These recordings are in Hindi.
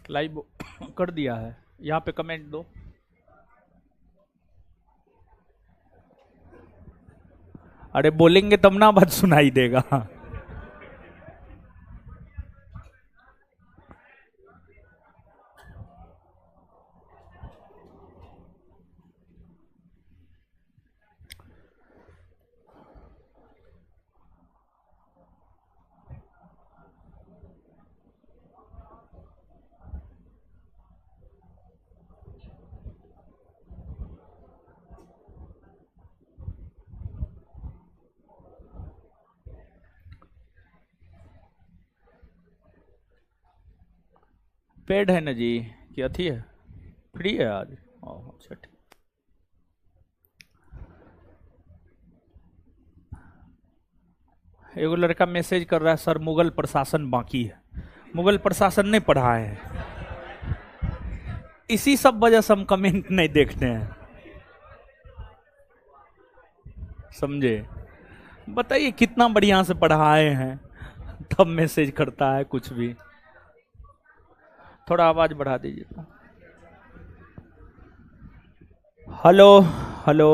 लाइव कर दिया है। यहाँ पे कमेंट दो। अरे बोलेंगे तब ना बात सुनाई देगा। पेड है ना जी कि अथी है? फ्री है आज? अच्छा ठीक। एगो लड़का मैसेज कर रहा है, सर मुगल प्रशासन बाकी है। मुगल प्रशासन नहीं पढ़ा है, इसी सब वजह से हम कमेंट नहीं देखते हैं, समझे? बताइए कितना बढ़िया से पढ़ाए हैं, तब मैसेज करता है कुछ भी। थोड़ा आवाज बढ़ा दीजिए। Hello hello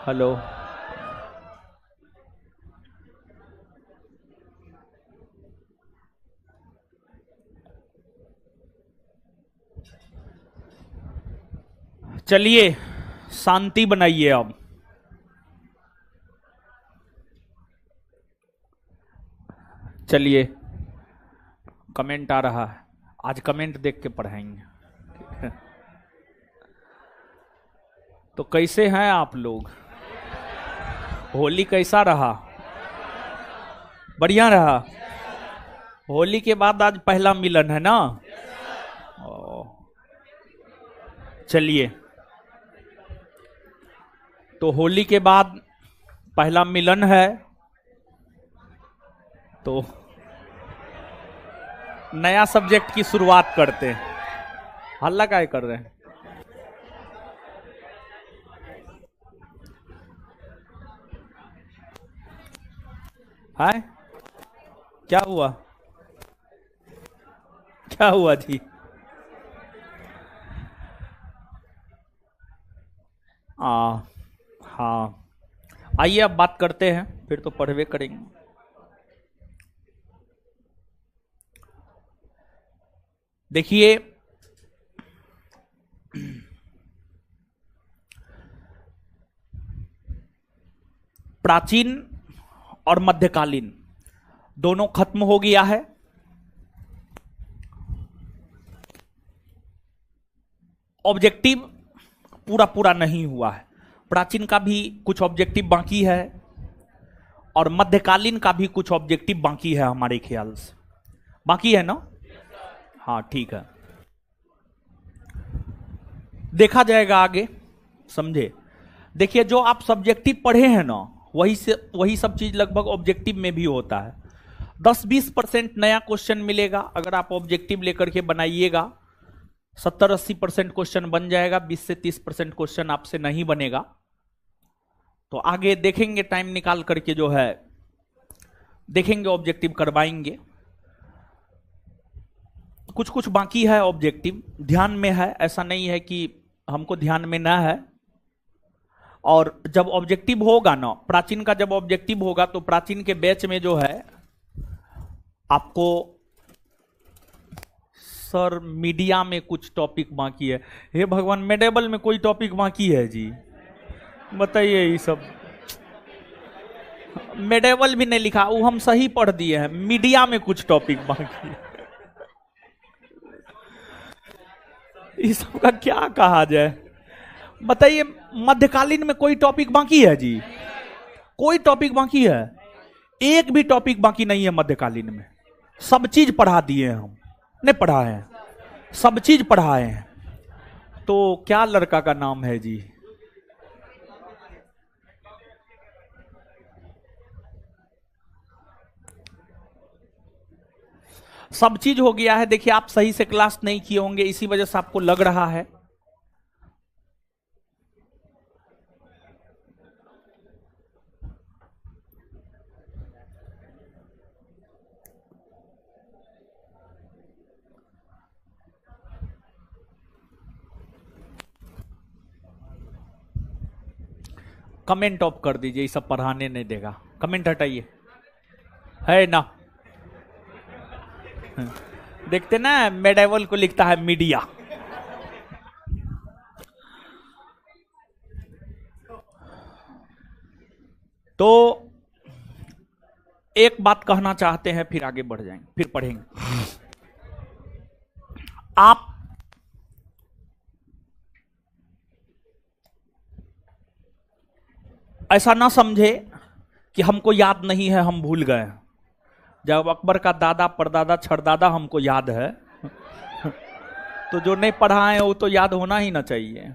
hello. चलिए शांति बनाइए अब। चलिए कमेंट आ रहा है, आज कमेंट देख के पढ़ाएंगे। तो कैसे हैं आप लोग? होली कैसा रहा? बढ़िया रहा। होली के बाद आज पहला मिलन है ना? चलिए, तो होली के बाद पहला मिलन है, तो नया सब्जेक्ट की शुरुआत करते हैं। हल्ला काय कर रहे हैं? हाय, क्या हुआ? क्या हुआ जी? हाँ, आइए अब बात करते हैं, फिर तो पढ़वे करेंगे। देखिए, प्राचीन और मध्यकालीन दोनों खत्म हो गया है। ऑब्जेक्टिव पूरा पूरा नहीं हुआ है। प्राचीन का भी कुछ ऑब्जेक्टिव बाकी है और मध्यकालीन का भी कुछ ऑब्जेक्टिव बाकी है, हमारे ख्याल से बाकी है ना? हाँ ठीक है, देखा जाएगा आगे, समझे? देखिए, जो आप सब्जेक्टिव पढ़े हैं ना, वही सब चीज लगभग ऑब्जेक्टिव में भी होता है। 10-20% नया क्वेश्चन मिलेगा अगर आप ऑब्जेक्टिव लेकर के बनाइएगा। 70-80% क्वेश्चन बन जाएगा, 20 से 30% क्वेश्चन आपसे नहीं बनेगा। तो आगे देखेंगे, टाइम निकाल करके जो है देखेंगे, ऑब्जेक्टिव करवाएंगे। कुछ कुछ बाकी है ऑब्जेक्टिव, ध्यान में है, ऐसा नहीं है कि हमको ध्यान में ना है। और जब ऑब्जेक्टिव होगा ना, प्राचीन का जब ऑब्जेक्टिव होगा, तो प्राचीन के बैच में जो है आपको, सर मीडिया में कुछ टॉपिक बाकी है। हे भगवान, मेडेबल में कोई टॉपिक बाकी है जी? बताइए, ये सब मेडेबल भी नहीं लिखा, वो हम सही पढ़ दिए हैं, मीडिया में कुछ टॉपिक बाकी है। इस सब का क्या कहा जाए? बताइए, मध्यकालीन में कोई टॉपिक बाकी है जी? कोई टॉपिक बाकी है? एक भी टॉपिक बाकी नहीं है मध्यकालीन में। सब चीज पढ़ा दिए हैं हम, नहीं पढ़ाए हैं? सब चीज पढ़ाए हैं। तो क्या लड़का का नाम है जी? सब चीज हो गया है। देखिए, आप सही से क्लास नहीं किए होंगे, इसी वजह से आपको लग रहा है। कमेंट ऑफ कर दीजिए, ये सब पढ़ाने नहीं देगा। कमेंट हटाइए, है ना। देखते ना, मेडेवल को लिखता है मीडिया। तो एक बात कहना चाहते हैं, फिर आगे बढ़ जाएंगे, फिर पढ़ेंगे। आप ऐसा ना समझे कि हमको याद नहीं है, हम भूल गए। जब अकबर का दादा परदादा छड़दादा हमको याद है, तो जो नहीं पढ़ा है वो तो याद होना ही ना चाहिए।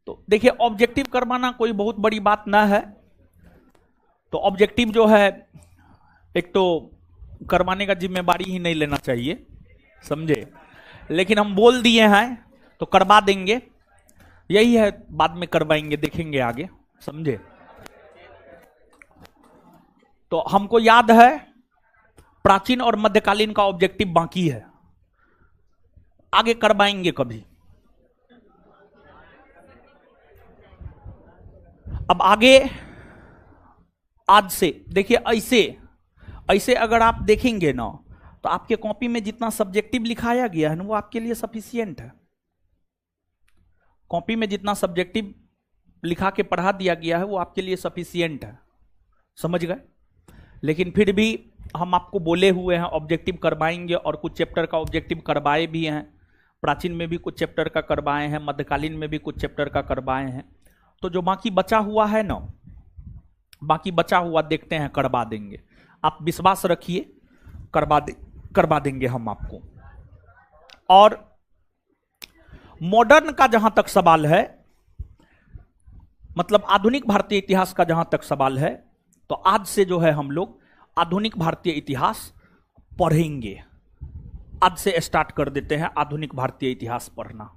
तो देखिए, ऑब्जेक्टिव करवाना कोई बहुत बड़ी बात ना है। तो ऑब्जेक्टिव जो है, एक तो करवाने का जिम्मेवारी ही नहीं लेना चाहिए, समझे। लेकिन हम बोल दिए हैं तो करवा देंगे, यही है। बाद में करवाएंगे, देखेंगे आगे, समझे। तो हमको याद है प्राचीन और मध्यकालीन का ऑब्जेक्टिव बाकी है, आगे करवाएंगे कभी। अब आगे आज से देखिए, ऐसे अगर आप देखेंगे ना, तो आपके कॉपी में जितना सब्जेक्टिव लिखाया गया है ना, वो आपके लिए सफिशिएंट है। कॉपी में जितना सब्जेक्टिव लिखा के पढ़ा दिया गया है वो आपके लिए सफिशिएंट है, समझ गए। लेकिन फिर भी हम आपको बोले हुए हैं ऑब्जेक्टिव करवाएंगे, और कुछ चैप्टर का ऑब्जेक्टिव करवाए भी हैं। प्राचीन में भी कुछ चैप्टर का करवाए हैं, मध्यकालीन में भी कुछ चैप्टर का करवाए हैं। तो जो बाकी बचा हुआ है ना, बाकी बचा हुआ देखते हैं, करवा देंगे। आप विश्वास रखिए, करवा देंगे हम आपको। और मॉडर्न का जहां तक सवाल है, मतलब आधुनिक भारतीय इतिहास का जहां तक सवाल है, तो आज से जो है हम लोग आधुनिक भारतीय इतिहास पढ़ेंगे। आज से स्टार्ट कर देते हैं आधुनिक भारतीय इतिहास पढ़ना।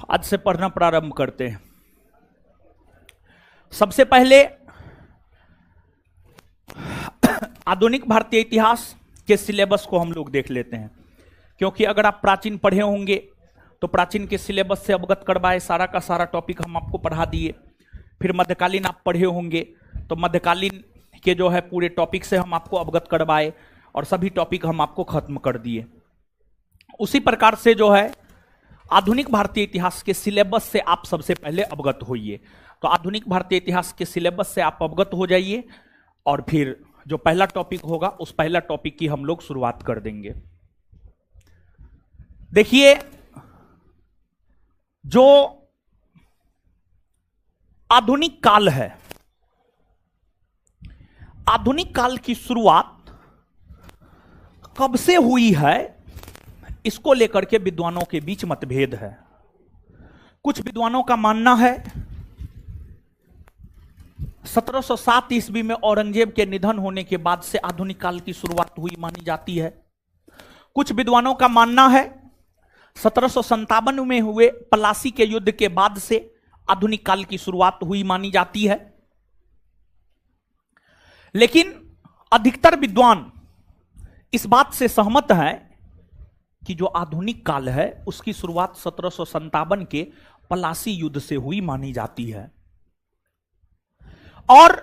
आज से पढ़ना प्रारंभ करते हैं। सबसे पहले आधुनिक भारतीय इतिहास के सिलेबस को हम लोग देख लेते हैं, क्योंकि अगर आप प्राचीन पढ़े होंगे तो प्राचीन के सिलेबस से अवगत करवाए, सारा का सारा टॉपिक हम आपको पढ़ा दिए। फिर मध्यकालीन आप पढ़े होंगे तो मध्यकालीन के जो है पूरे टॉपिक से हम आपको अवगत करवाए, और सभी टॉपिक हम आपको खत्म कर दिए। उसी प्रकार से जो है आधुनिक भारतीय इतिहास के सिलेबस से आप सबसे पहले अवगत होइए। तो आधुनिक भारतीय इतिहास के सिलेबस से आप अवगत हो जाइए, और फिर जो पहला टॉपिक होगा उस पहला टॉपिक की हम लोग शुरुआत कर देंगे। देखिए, जो आधुनिक काल है, आधुनिक काल की शुरुआत कब से हुई है, इसको लेकर के विद्वानों के बीच मतभेद है। कुछ विद्वानों का मानना है 1707 ईस्वी में औरंगजेब के निधन होने के बाद से आधुनिक काल की शुरुआत हुई मानी जाती है। कुछ विद्वानों का मानना है 1757 में हुए पलासी के युद्ध के बाद से आधुनिक काल की शुरुआत हुई मानी जाती है। लेकिन अधिकतर विद्वान इस बात से सहमत हैं कि जो आधुनिक काल है उसकी शुरुआत 1757 के पलासी युद्ध से हुई मानी जाती है। और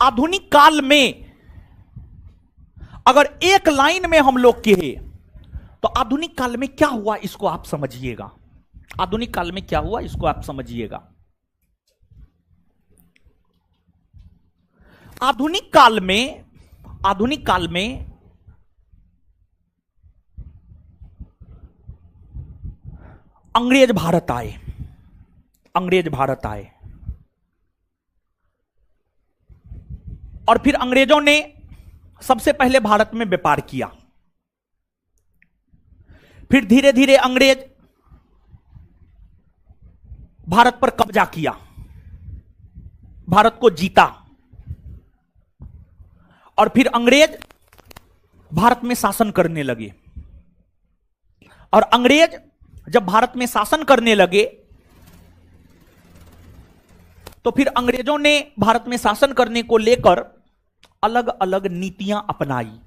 आधुनिक काल में अगर एक लाइन में हम लोग कहे तो आधुनिक काल में क्या हुआ इसको आप समझिएगा। आधुनिक काल में क्या हुआ इसको आप समझिएगा। आधुनिक काल में अंग्रेज भारत आए, और फिर अंग्रेजों ने सबसे पहले भारत में व्यापार किया। फिर धीरे धीरे अंग्रेज भारत पर कब्जा किया, भारत को जीता, और फिर अंग्रेज भारत में शासन करने लगे। और अंग्रेज जब भारत में शासन करने लगे तो फिर अंग्रेजों ने भारत में शासन करने को लेकर अलग अलग नीतियां अपनाई,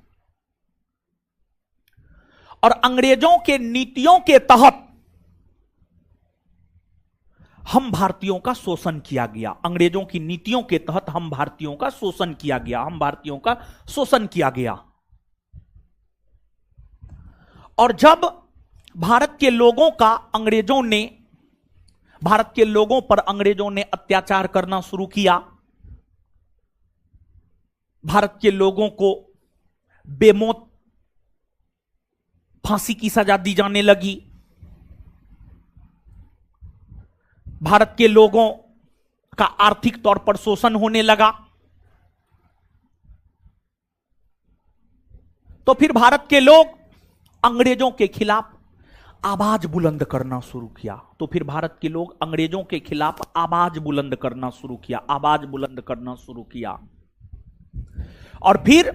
और अंग्रेजों के नीतियों के तहत हम भारतीयों का शोषण किया गया। अंग्रेजों की नीतियों के तहत हम भारतीयों का शोषण किया गया, हम भारतीयों का शोषण किया गया। और जब भारत के लोगों का अंग्रेजों ने, भारत के लोगों पर अंग्रेजों ने अत्याचार करना शुरू किया, भारत के लोगों को बेमौत फांसी की सजा दी जाने लगी, भारत के लोगों का आर्थिक तौर पर शोषण होने लगा, तो फिर भारत के लोग अंग्रेजों के खिलाफ आवाज बुलंद करना शुरू किया। तो फिर भारत के लोग अंग्रेजों के खिलाफ आवाज बुलंद करना शुरू किया, आवाज बुलंद करना शुरू किया। और फिर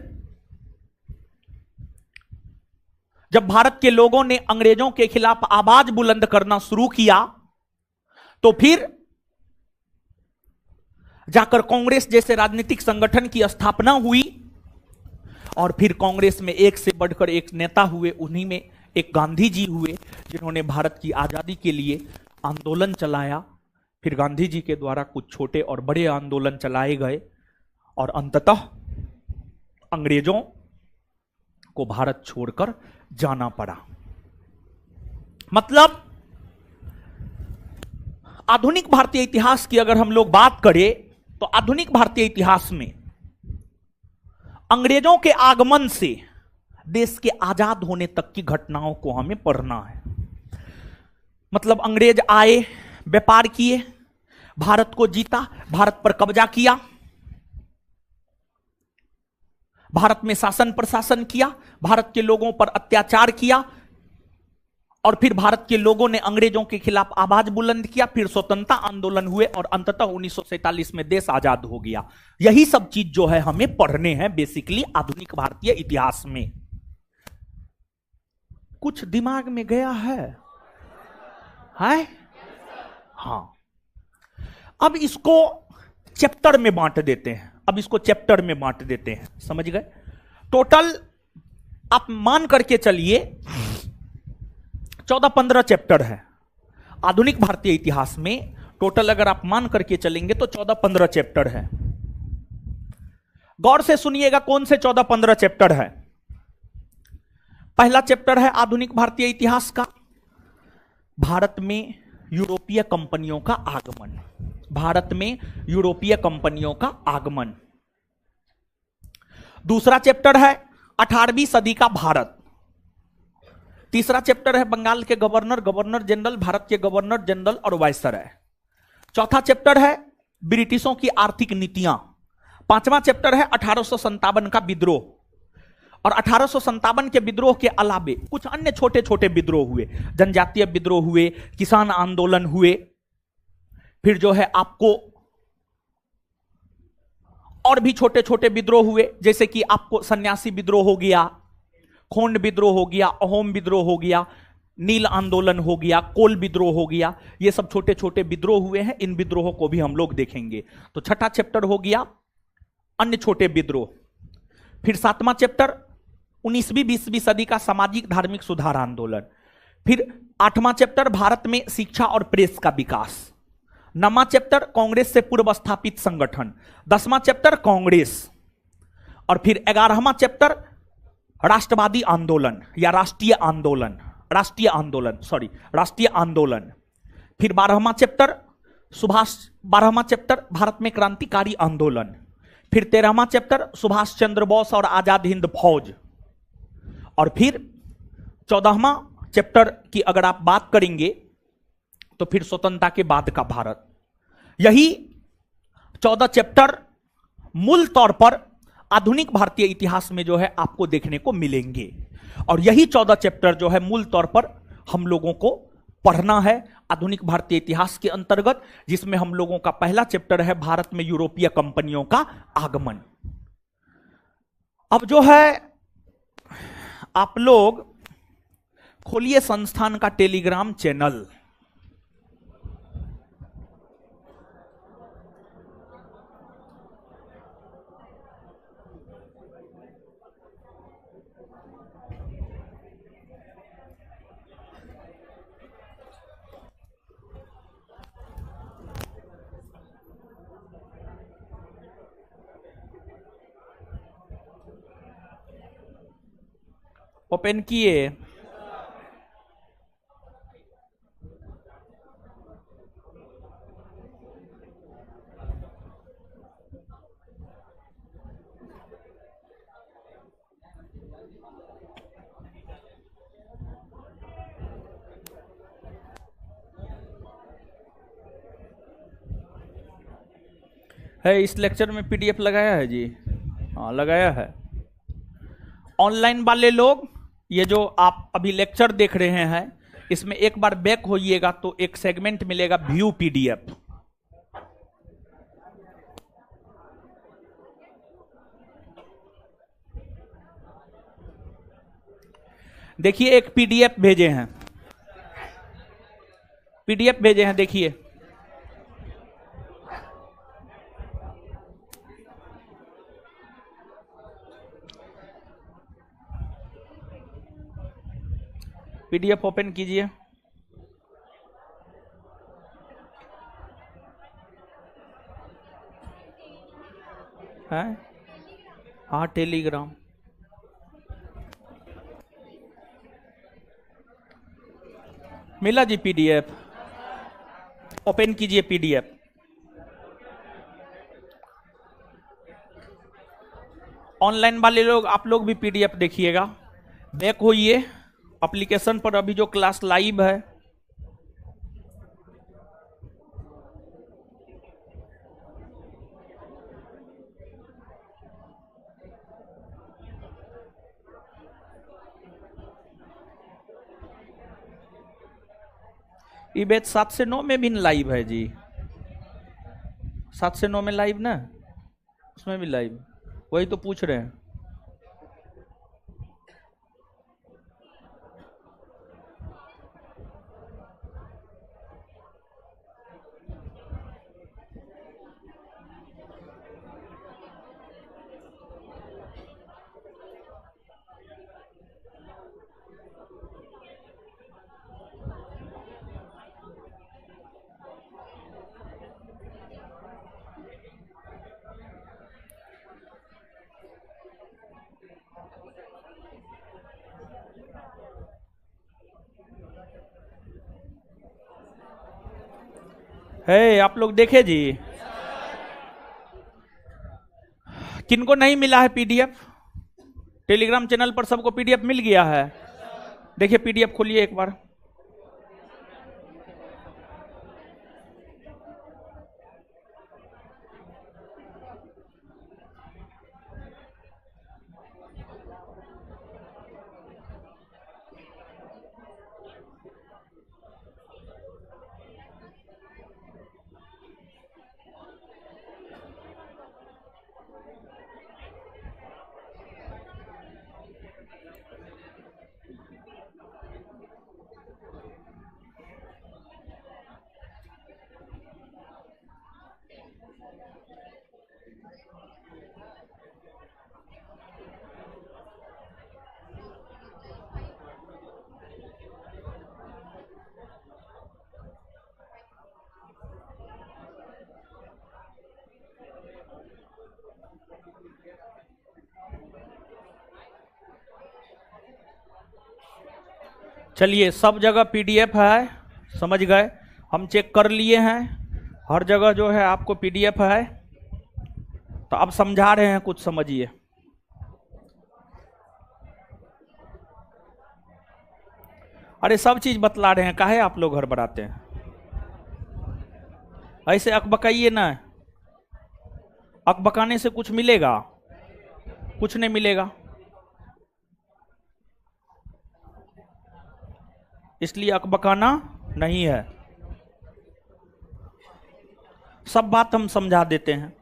जब भारत के लोगों ने अंग्रेजों के खिलाफ आवाज बुलंद करना शुरू किया तो फिर जाकर कांग्रेस जैसे राजनीतिक संगठन की स्थापना हुई, और फिर कांग्रेस में एक से बढ़कर एक नेता हुए। उन्हीं में एक गांधी जी हुए जिन्होंने भारत की आजादी के लिए आंदोलन चलाया। फिर गांधी जी के द्वारा कुछ छोटे और बड़े आंदोलन चलाए गए, और अंततः अंग्रेजों को भारत छोड़कर जाना पड़ा। मतलब आधुनिक भारतीय इतिहास की अगर हम लोग बात करें तो आधुनिक भारतीय इतिहास में अंग्रेजों के आगमन से देश के आजाद होने तक की घटनाओं को हमें पढ़ना है। मतलब अंग्रेज आए, व्यापार किए, भारत को जीता, भारत पर कब्जा किया, भारत में शासन प्रशासन किया, भारत के लोगों पर अत्याचार किया, और फिर भारत के लोगों ने अंग्रेजों के खिलाफ आवाज बुलंद किया। फिर स्वतंत्रता आंदोलन हुए और अंततः 1947 में देश आजाद हो गया। यही सब चीज जो है हमें पढ़ने हैं बेसिकली आधुनिक भारतीय इतिहास में। कुछ दिमाग में गया है? हाँ। अब इसको चैप्टर में बांट देते हैं, समझ गए? टोटल आप मान करके चलिए 14-15 चैप्टर है आधुनिक भारतीय इतिहास में। टोटल अगर आप मान करके चलेंगे तो 14-15 चैप्टर है। गौर से सुनिएगा कौन से 14-15 चैप्टर है। पहला चैप्टर है आधुनिक भारतीय इतिहास का, भारत में यूरोपीय कंपनियों का आगमन। भारत में यूरोपीय कंपनियों का आगमन। दूसरा चैप्टर है 18वीं सदी का भारत। तीसरा चैप्टर है बंगाल के गवर्नर, गवर्नर जनरल, भारत के गवर्नर जनरल और वायसराय। चौथा चैप्टर है ब्रिटिशों की आर्थिक नीतियां। पांचवा चैप्टर है 1857 का विद्रोह, और 1857 के विद्रोह के अलावे कुछ अन्य छोटे छोटे विद्रोह हुए, जनजातीय विद्रोह हुए, किसान आंदोलन हुए, फिर जो है आपको और भी छोटे छोटे विद्रोह हुए, जैसे कि आपको सन्यासी विद्रोह हो गया, खोंड विद्रोह हो गया, अहोम विद्रोह हो गया, नील आंदोलन हो गया, कोल विद्रोह हो गया। ये सब छोटे छोटे विद्रोह हुए हैं, इन विद्रोहों को भी हम लोग देखेंगे। तो छठा चैप्टर हो गया अन्य छोटे विद्रोह। फिर सातवां चैप्टर 19वीं 20वीं सदी का सामाजिक धार्मिक सुधार आंदोलन। फिर आठवां चैप्टर भारत में शिक्षा और प्रेस का विकास। नौवां चैप्टर कांग्रेस से पूर्व स्थापित संगठन। 10वां चैप्टर कांग्रेस। और फिर 11वां चैप्टर राष्ट्रवादी आंदोलन या राष्ट्रीय आंदोलन। फिर 12वां चैप्टर सुभाष, 12वां चैप्टर भारत में क्रांतिकारी आंदोलन। फिर 13वां चैप्टर सुभाष चंद्र बोस और आजाद हिंद फौज। और फिर 14वां चैप्टर की अगर आप बात करेंगे तो फिर स्वतंत्रता के बाद का भारत। यही 14 चैप्टर मूल तौर पर आधुनिक भारतीय इतिहास में जो है आपको देखने को मिलेंगे, और यही 14 चैप्टर जो है मूल तौर पर हम लोगों को पढ़ना है आधुनिक भारतीय इतिहास के अंतर्गत, जिसमें हम लोगों का पहला चैप्टर है भारत में यूरोपीय कंपनियों का आगमन। अब जो है आप लोग खोलिए संस्थान का टेलीग्राम चैनल। ओपन किए। है इस लेक्चर में पीडीएफ लगाया है जी? हाँ लगाया है। ऑनलाइन वाले लोग ये जो आप अभी लेक्चर देख रहे हैं इसमें एक बार बैक होइएगा तो एक सेगमेंट मिलेगा व्यू पीडीएफ। देखिए एक पीडीएफ भेजे हैं, पीडीएफ भेजे हैं, देखिए पीडीएफ ओपन कीजिए। है हाँ टेलीग्राम। मिला जी पीडीएफ? ओपन कीजिए पीडीएफ। ऑनलाइन वाले लोग आप लोग भी पीडीएफ देखिएगा। बैक होइए एप्लीकेशन पर, अभी जो क्लास लाइव है ये बैच 7 से 9 में भी लाइव है जी। 7 से 9 में लाइव ना, उसमें भी लाइव, वही तो पूछ रहे हैं। है आप लोग देखे जी? किनको नहीं मिला है पीडीएफ? टेलीग्राम चैनल पर सबको पीडीएफ मिल गया है? देखिए पीडीएफ खोलिए एक बार। चलिए सब जगह पीडीएफ है, समझ गए? हम चेक कर लिए हैं, हर जगह जो है आपको पीडीएफ है। तो अब समझा रहे हैं, कुछ समझिए। अरे सब चीज बतला रहे हैं, काहे आप लोग हड़बड़ाते हैं? ऐसे अकबकाइए ना, अकबकाने से कुछ मिलेगा? कुछ नहीं मिलेगा। इसलिए अकबकाना नहीं है। सब बात हम समझा देते हैं,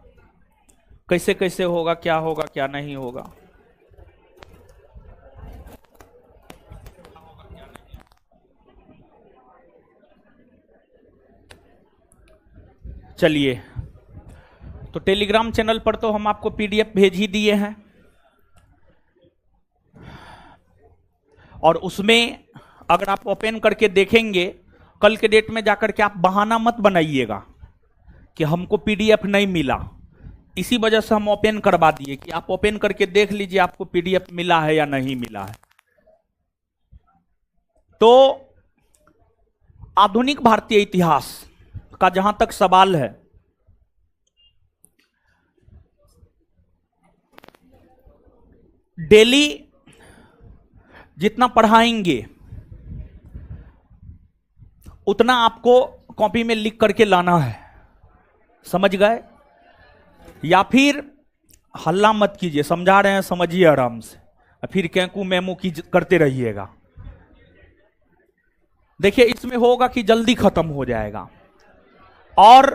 कैसे कैसे होगा, क्या नहीं होगा। चलिए, तो टेलीग्राम चैनल पर तो हम आपको पीडीएफ भेज ही दिए हैं, और उसमें अगर आप ओपन करके देखेंगे, कल के डेट में जाकर के आप बहाना मत बनाइएगा कि हमको पीडीएफ नहीं मिला। इसी वजह से हम ओपन करवा दिए कि आप ओपन करके देख लीजिए आपको पीडीएफ मिला है या नहीं मिला है। तो आधुनिक भारतीय इतिहास का जहां तक सवाल है, डेली जितना पढ़ाएंगे उतना आपको कॉपी में लिख करके लाना है, समझ गए? या फिर हल्ला मत कीजिए, समझा रहे हैं समझिए आराम से, फिर कैंकू मेमू की करते रहिएगा। देखिए, इसमें होगा कि जल्दी खत्म हो जाएगा, और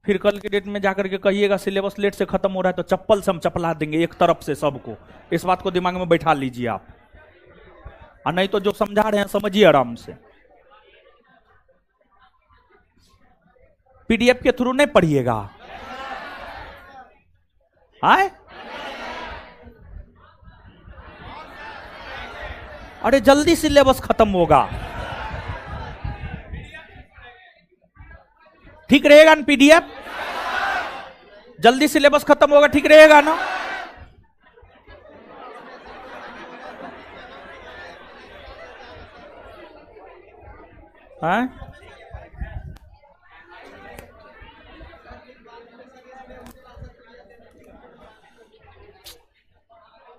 फिर कल के डेट में जाकर के कहिएगा सिलेबस लेट से खत्म हो रहा है, तो चप्पल से हम चपला देंगे एक तरफ से सबको। इस बात को दिमाग में बैठा लीजिए आप, और नहीं तो जो समझा रहे हैं समझिए आराम से। पीडीएफ के थ्रू नहीं पढ़िएगा, आए? अरे जल्दी सिलेबस खत्म होगा, ठीक रहेगा ना? पीडीएफ जल्दी सिलेबस खत्म होगा, ठीक रहेगा ना? हाँ?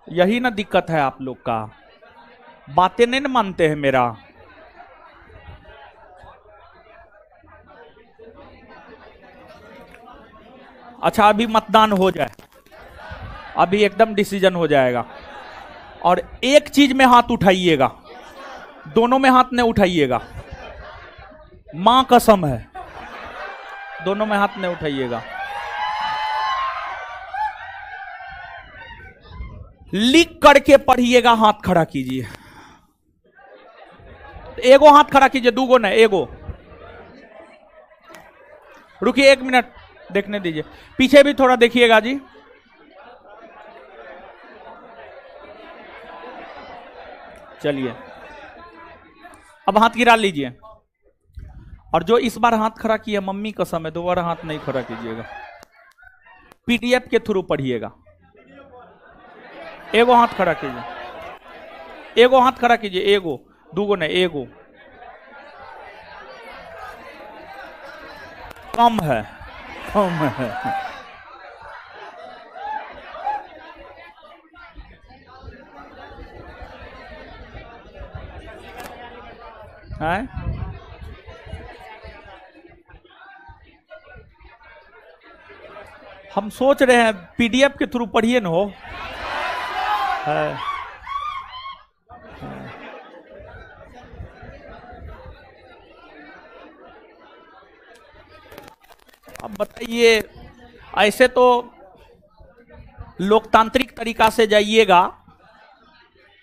यही ना दिक्कत है आप लोग का, बातें नहीं ना मानते हैं मेरा। अच्छा, अभी मतदान हो जाए, अभी एकदम डिसीजन हो जाएगा, और एक चीज में हाथ उठाइएगा, दोनों में हाथ नहीं उठाइएगा, मां कसम है, दोनों में हाथ नहीं उठाइएगा। लिख करके पढ़िएगा, हाथ खड़ा कीजिए, एगो हाथ खड़ा कीजिए, दूगो नहीं, एगो। रुकिए 1 मिनट, देखने दीजिए, पीछे भी थोड़ा देखिएगा जी। चलिए, अब हाथ गिरा लीजिए, और जो इस बार हाथ खड़ा किया, मम्मी कसम है दोबारा हाथ नहीं खड़ा कीजिएगा, पीडीएफ के थ्रू पढ़िएगा। एगो हाथ खड़ा कीजिए, एगो हाथ खड़ा कीजिए, एगो, दूगो नहीं, एगो। कम है, कम है। हैं? हम सोच रहे हैं पीडीएफ के थ्रू पढ़िए ना, हो है। अब बताइए, ऐसे तो लोकतांत्रिक तरीका से जाइएगा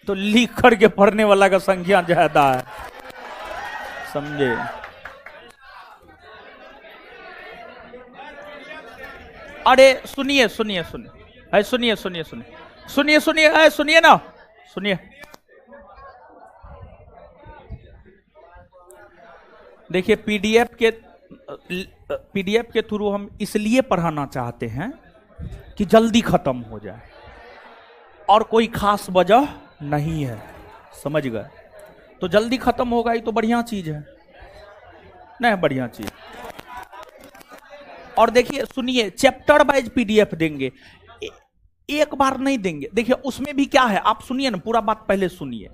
तो लिख करके पढ़ने वाला का संख्या ज्यादा है, समझे? अरे सुनिए सुनिए सुनिए, सुनिए सुनिए सुनिए सुनिए सुनिए, सुनिए ना, सुनिए। देखिए, पीडीएफ के थ्रू हम इसलिए पढ़ाना चाहते हैं कि जल्दी खत्म हो जाए, और कोई खास वजह नहीं है, समझ गए? तो जल्दी खत्म होगा, ये तो बढ़िया चीज है, नहीं बढ़िया चीज। और देखिए, सुनिए, चैप्टर वाइज पीडीएफ देंगे, एक बार नहीं देंगे। देखिए, उसमें भी क्या है, आप सुनिए ना, पूरा बात पहले सुनिए।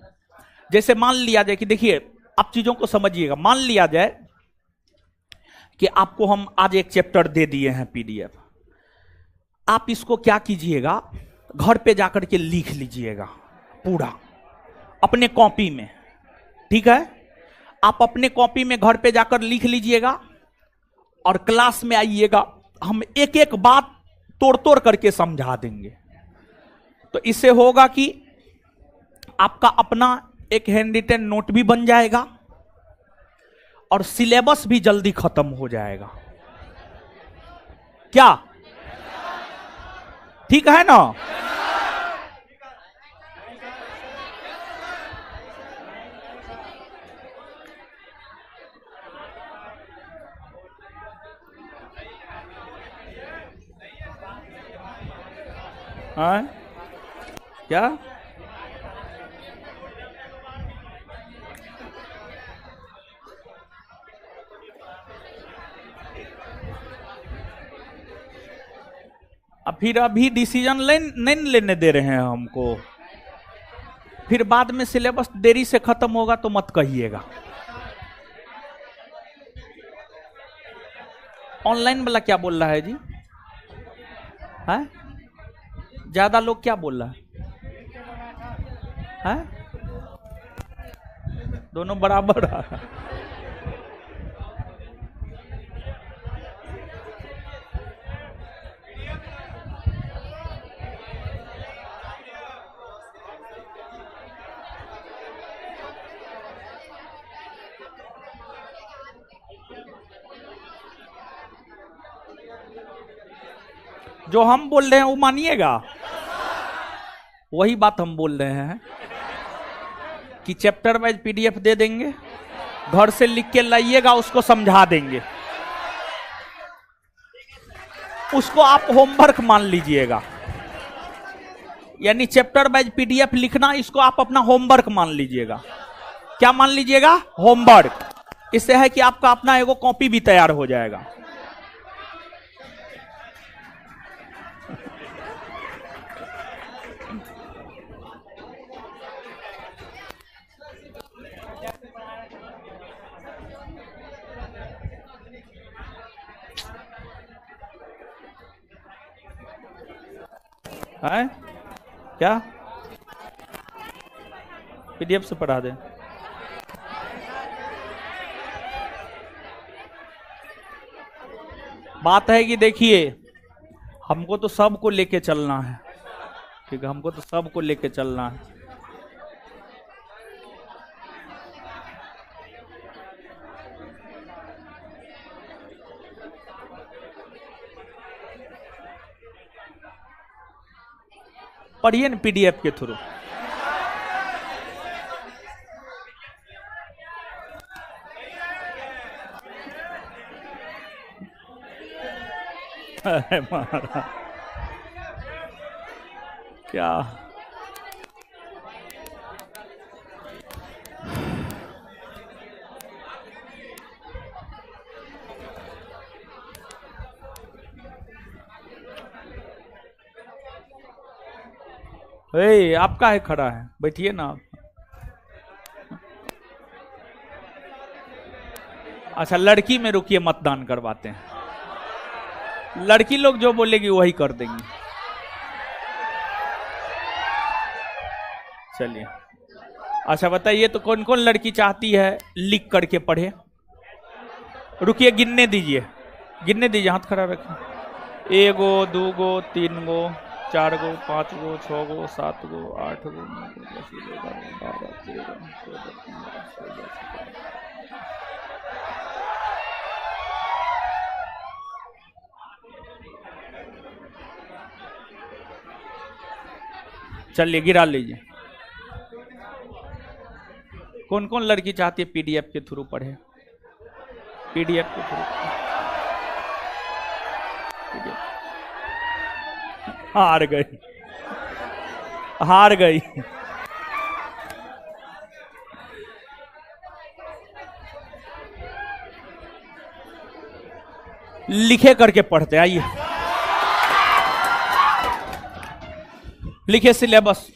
जैसे मान लिया जाए कि, देखिए आप चीजों को समझिएगा, मान लिया जाए कि आपको हम आज एक चैप्टर दे दिए हैं पीडीएफ, आप इसको क्या कीजिएगा, घर पे जाकर के लिख लीजिएगा पूरा, अपने कॉपी में, ठीक है? आप अपने कॉपी में घर पे जाकर लिख लीजिएगा और क्लास में आइएगा, हम एक एक बात तोड़ तोड़ करके समझा देंगे। तो इससे होगा कि आपका अपना एक हैंड रिटन नोट भी बन जाएगा और सिलेबस भी जल्दी खत्म हो जाएगा। क्या ठीक है ना? हाँ क्या? अब फिर अभी डिसीजन नहीं लेने दे रहे हैं हमको, फिर बाद में सिलेबस देरी से खत्म होगा तो मत कहिएगा। ऑनलाइन वाला क्या बोल रहा है जी? है ज्यादा लोग क्या बोल रहा है? दोनों बराबर है। जो हम बोल रहे हैं वो मानिएगा। वही बात हम बोल रहे हैं कि चैप्टर वाइज पीडीएफ दे देंगे, घर से लिख के लाइएगा, उसको समझा देंगे, उसको आप होमवर्क मान लीजिएगा। यानी चैप्टर वाइज पीडीएफ लिखना, इसको आप अपना होमवर्क मान लीजिएगा। क्या मान लीजिएगा? होमवर्क। इससे है कि आपका अपना एगो कॉपी भी तैयार हो जाएगा। है क्या? पीडीएफ से पढ़ा दें। बात है कि देखिए, हमको तो सबको लेके चलना है, ठीक है? हमको तो सबको लेके चलना है। पढ़िए ना पीडीएफ के थ्रू। महाराज क्या आपका है, खड़ा है, बैठिए ना आप। अच्छा, लड़की में रुकिए, मतदान करवाते हैं। लड़की लोग जो बोलेगी वही कर देंगे। चलिए, अच्छा बताइए तो कौन कौन लड़की चाहती है लिख करके पढ़े? रुकिए, गिनने दीजिए, गिनने दीजिए, हाथ खड़ा रखें। 1 गो 2 गो 3 गो 4 गो 5 गो 6 गो 7 गो 8 गो 9 गो 10 गो 11 12 13 14 15 16 17। चलिए गिरा लीजिए। कौन कौन लड़की चाहती है पीडीएफ के थ्रू पढ़े? पीडीएफ के थ्रू। हार गई, हार गई। लिखे करके पढ़ते, आइए लिखे सिलेबस।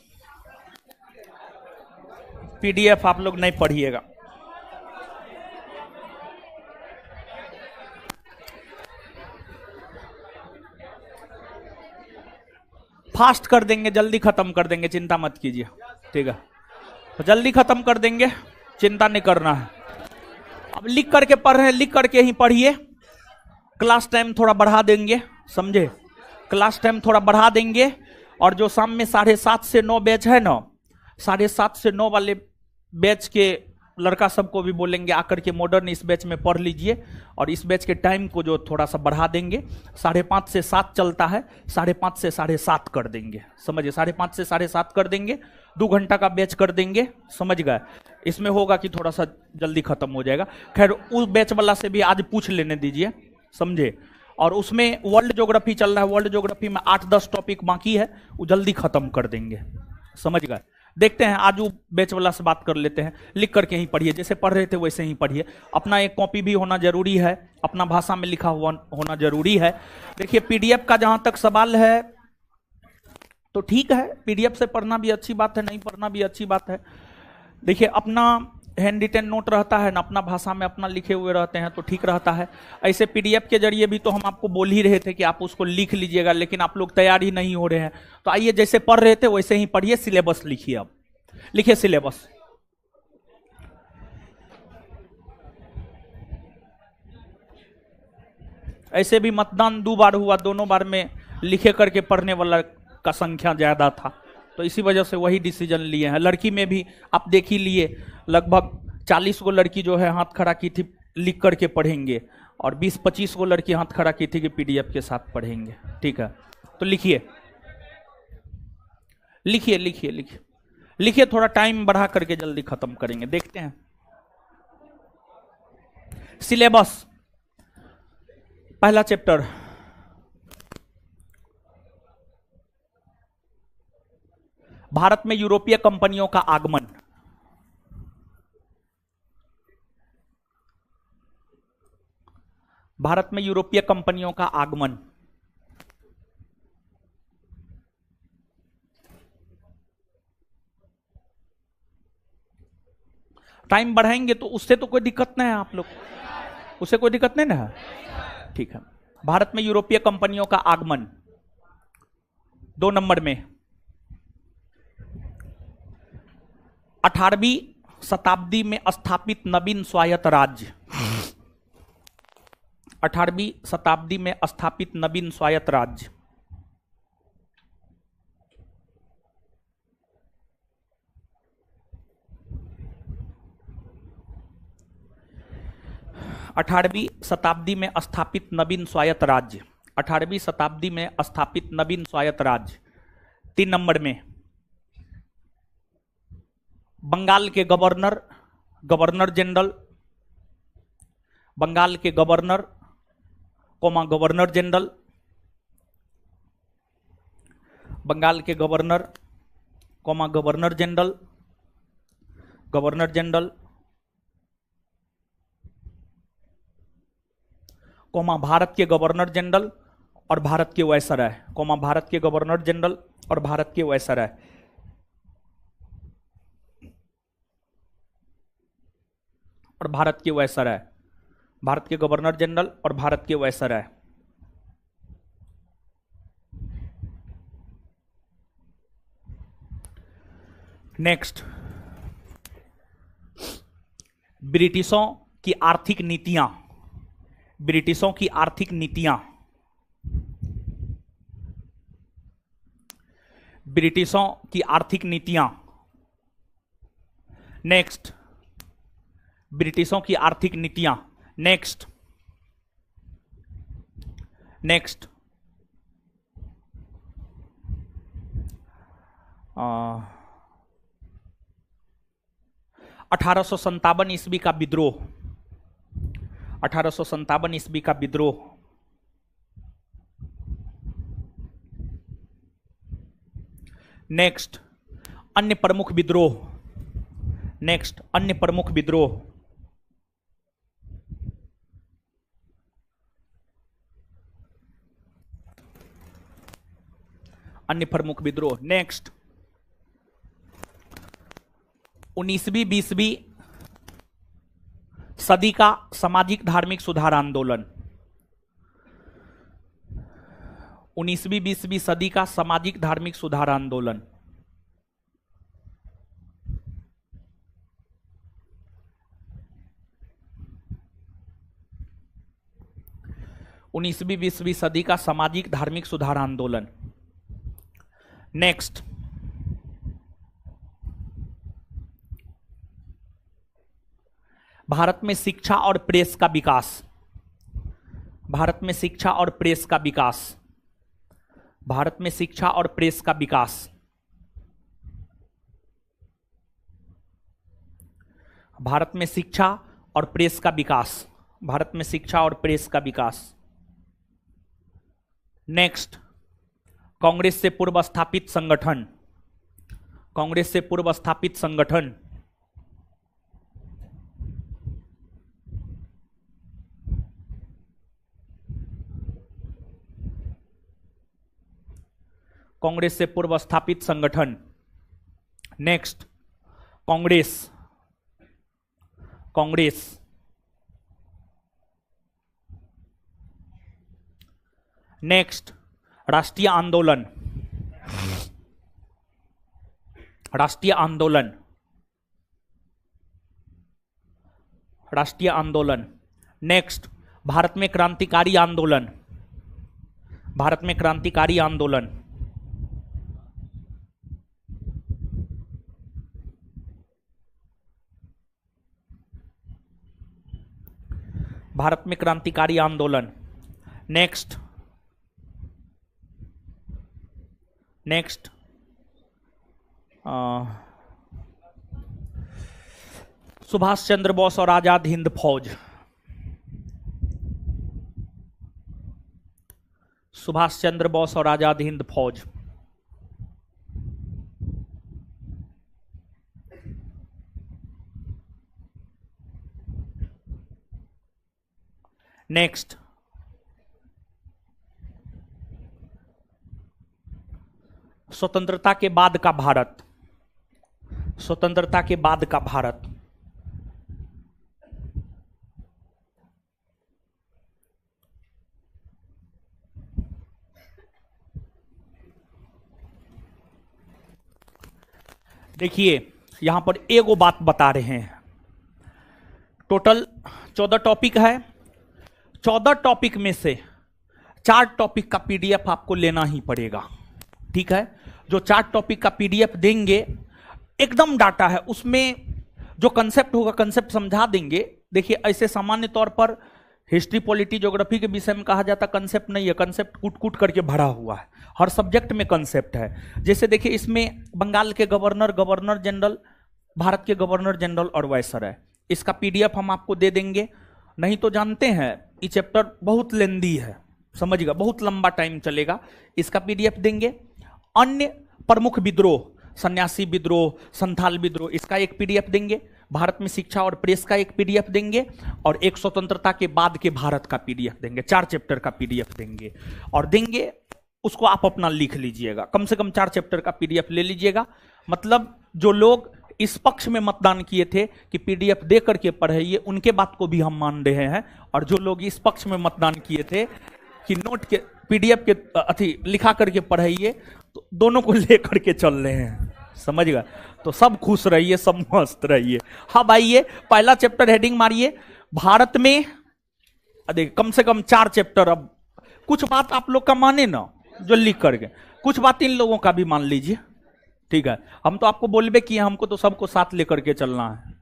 पीडीएफ आप लोग नहीं पढ़िएगा। फास्ट कर देंगे, जल्दी खत्म कर देंगे, चिंता मत कीजिए, ठीक है? तो जल्दी खत्म कर देंगे, चिंता नहीं करना है। अब लिख करके पढ़ रहे हैं, लिख करके ही पढ़िए। क्लास टाइम थोड़ा बढ़ा देंगे, समझे? क्लास टाइम थोड़ा बढ़ा देंगे। और जो शाम में 7:30 से 9 बैच है ना, 7:30 से 9 वाले बैच के लड़का सबको भी बोलेंगे आकर के मॉडर्न इस बैच में पढ़ लीजिए। और इस बैच के टाइम को जो थोड़ा सा बढ़ा देंगे, 5:30 से 7 चलता है, 5:30 से 7:30 कर देंगे, समझिए? 5:30 से 7:30 कर देंगे, 2 घंटा का बैच कर देंगे, समझ गए? इसमें होगा कि थोड़ा सा जल्दी खत्म हो जाएगा। खैर उस बैच वाला से भी आज पूछ लेने दीजिए, समझे? और उसमें वर्ल्ड ज्योग्राफी चल रहा है, वर्ल्ड ज्योग्राफी में 8-10 टॉपिक बाकी है, वो जल्दी खत्म कर देंगे, समझ गए? देखते हैं, आज वो बैच वाला से बात कर लेते हैं। लिख करके ही पढ़िए, जैसे पढ़ रहे थे वैसे ही पढ़िए। अपना एक कॉपी भी होना जरूरी है, अपना भाषा में लिखा हुआ होना जरूरी है। देखिए पीडीएफ का जहां तक सवाल है तो ठीक है, पीडीएफ से पढ़ना भी अच्छी बात है, नहीं पढ़ना भी अच्छी बात है। देखिए अपना हैंड रिटन नोट रहता है ना, अपना भाषा में अपना लिखे हुए रहते हैं तो ठीक रहता है। ऐसे पीडीएफ के जरिए भी तो हम आपको बोल ही रहे थे कि आप उसको लिख लीजिएगा, लेकिन आप लोग तैयार ही नहीं हो रहे हैं। तो आइए जैसे पढ़ रहे थे वैसे ही पढ़िए, सिलेबस लिखिए। अब लिखिए सिलेबस। ऐसे भी मतदान 2 बार हुआ, दोनों बार में लिखे करके पढ़ने वाला का संख्या ज्यादा था, तो इसी वजह से वही डिसीजन लिए हैं। लड़की में भी आप देख ही लिए, लगभग 40 गो लड़की जो है हाथ खड़ा की थी लिख करके पढ़ेंगे, और 20-25 गो लड़की हाथ खड़ा की थी कि पीडीएफ के साथ पढ़ेंगे। ठीक है, तो लिखिए लिखिए लिखिए लिखिए लिखिए, थोड़ा टाइम बढ़ा करके जल्दी खत्म करेंगे। देखते हैं सिलेबस। पहला चैप्टर, भारत में यूरोपीय कंपनियों का आगमन। भारत में यूरोपीय कंपनियों का आगमन। टाइम बढ़ाएंगे तो उससे तो कोई दिक्कत नहीं है, आप लोग उससे कोई दिक्कत नहीं ना है? ठीक है, भारत में यूरोपीय कंपनियों का आगमन। 2 नंबर में 18वीं शताब्दी में स्थापित नवीन स्वायत्त राज्य। 18वीं शताब्दी में स्थापित नवीन स्वायत्त राज्य। अठारहवीं शताब्दी में स्थापित नवीन स्वायत्त राज्य। 18वीं शताब्दी में स्थापित नवीन स्वायत्त राज्य। 3 नंबर में बंगाल के गवर्नर, गवर्नर जनरल, बंगाल के गवर्नर गवर्नर जनरल, बंगाल के governor governor general, governor general, Bharat के गवर्नर जनरल और भारत के वायसराय, भारत के गवर्नर जनरल और भारत के वायसराय। और भारत के वायसराय, भारत के गवर्नर जनरल और भारत के वायसराय। नेक्स्ट, ब्रिटिशों की आर्थिक नीतियां। ब्रिटिशों की आर्थिक नीतियां। ब्रिटिशों की आर्थिक नीतियां। नेक्स्ट, ब्रिटिशों की आर्थिक नीतियां। नेक्स्ट, नेक्स्ट 1857 ईस्वी का विद्रोह। 1857 ईस्वी का विद्रोह। नेक्स्ट, अन्य प्रमुख विद्रोह। नेक्स्ट, अन्य प्रमुख विद्रोह। अन्य प्रमुख विद्रोह। नेक्स्ट, 19वीं 20वीं सदी का सामाजिक धार्मिक सुधार आंदोलन। 19वीं 20वीं सदी का सामाजिक धार्मिक सुधार आंदोलन। 19वीं 20वीं सदी का सामाजिक धार्मिक सुधार आंदोलन। नेक्स्ट, भारत में शिक्षा और प्रेस का विकास। भारत में शिक्षा और प्रेस का विकास। भारत में शिक्षा और प्रेस का विकास। भारत में शिक्षा और प्रेस का विकास। भारत में शिक्षा और प्रेस का विकास। नेक्स्ट, कांग्रेस से पूर्व स्थापित संगठन। कांग्रेस से पूर्व स्थापित संगठन। कांग्रेस से पूर्व स्थापित संगठन। नेक्स्ट, कांग्रेस। कांग्रेस। नेक्स्ट, राष्ट्रीय आंदोलन। राष्ट्रीय आंदोलन। राष्ट्रीय आंदोलन। नेक्स्ट, भारत में क्रांतिकारी आंदोलन। भारत में क्रांतिकारी आंदोलन। भारत में क्रांतिकारी आंदोलन। नेक्स्ट, नेक्स्ट, सुभाष चंद्र बोस और आजाद हिंद फौज। सुभाष चंद्र बोस और आजाद हिंद फौज। नेक्स्ट, स्वतंत्रता के बाद का भारत। स्वतंत्रता के बाद का भारत। देखिए यहां पर एगो बात बता रहे हैं, टोटल 14 टॉपिक है। 14 टॉपिक में से 4 टॉपिक का पीडीएफ आपको लेना ही पड़ेगा, ठीक है। जो 4 टॉपिक का पीडीएफ देंगे, एकदम डाटा है उसमें, जो कंसेप्ट होगा कंसेप्ट समझा देंगे। देखिए ऐसे सामान्य तौर पर हिस्ट्री पॉलिटी ज्योग्राफी के विषय में कहा जाता कंसेप्ट नहीं है, कंसेप्ट कूट कूट करके भरा हुआ है, हर सब्जेक्ट में कंसेप्ट है। जैसे देखिए इसमें बंगाल के गवर्नर, गवर्नर जनरल, भारत के गवर्नर जनरल और वायसर है, इसका पीडीएफ हम आपको दे देंगे। नहीं तो जानते हैं ये चैप्टर बहुत लेंदी है, समझिएगा बहुत लंबा टाइम चलेगा, इसका पीडीएफ देंगे। अन्य प्रमुख विद्रोह, सन्यासी विद्रोह, संथाल विद्रोह, इसका एक पीडीएफ देंगे। भारत में शिक्षा और प्रेस का एक पीडीएफ देंगे और एक स्वतंत्रता के बाद के भारत का पीडीएफ देंगे। 4 चैप्टर का पीडीएफ देंगे और देंगे, उसको आप अपना लिख लीजिएगा। कम से कम 4 चैप्टर का पीडीएफ ले लीजिएगा। मतलब जो लोग इस पक्ष में मतदान किए थे कि पीडीएफ दे करके पढ़ाइए, उनके बात को भी हम मान रहे हैं, और जो लोग इस पक्ष में मतदान किए थे कि नोट के पीडीएफ के अथी लिखा करके पढ़ाइए, तो दोनों को लेकर के चल रहे हैं, समझिएगा। तो सब खुश रहिए, सब मस्त रहिए। हाँ आइए, पहला चैप्टर हेडिंग मारिए, भारत में। देखिए कम से कम 4 चैप्टर। अब कुछ बात आप लोग का माने ना जो लिख करके, कुछ बात इन लोगों का भी मान लीजिए, ठीक है। हम तो आपको बोलबे किए, हमको तो सबको साथ लेकर के चलना है,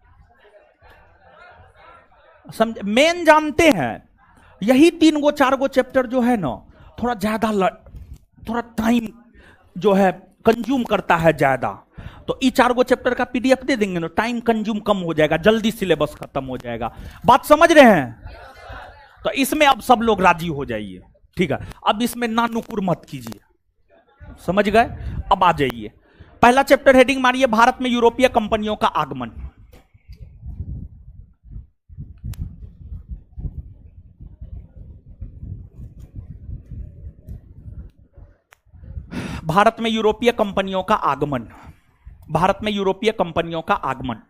समझ। मेन जानते हैं यही 3 गो 4 गो चैप्टर जो है ना, थोड़ा ज्यादा थोड़ा टाइम जो है कंज्यूम करता है ज्यादा। तो ये 4 गो चैप्टर का पीडीएफ दे देंगे ना, टाइम कंज्यूम कम हो जाएगा, जल्दी सिलेबस खत्म हो जाएगा। बात समझ रहे हैं? तो इसमें अब सब लोग राजी हो जाइए, ठीक है। अब इसमें ना नुकुर मत कीजिए, समझ गए। अब आ जाइए, पहला चैप्टर हेडिंग मारिए, भारत में यूरोपीय कंपनियों का आगमन। भारत में यूरोपीय कंपनियों का आगमन। भारत में यूरोपीय कंपनियों का आगमन।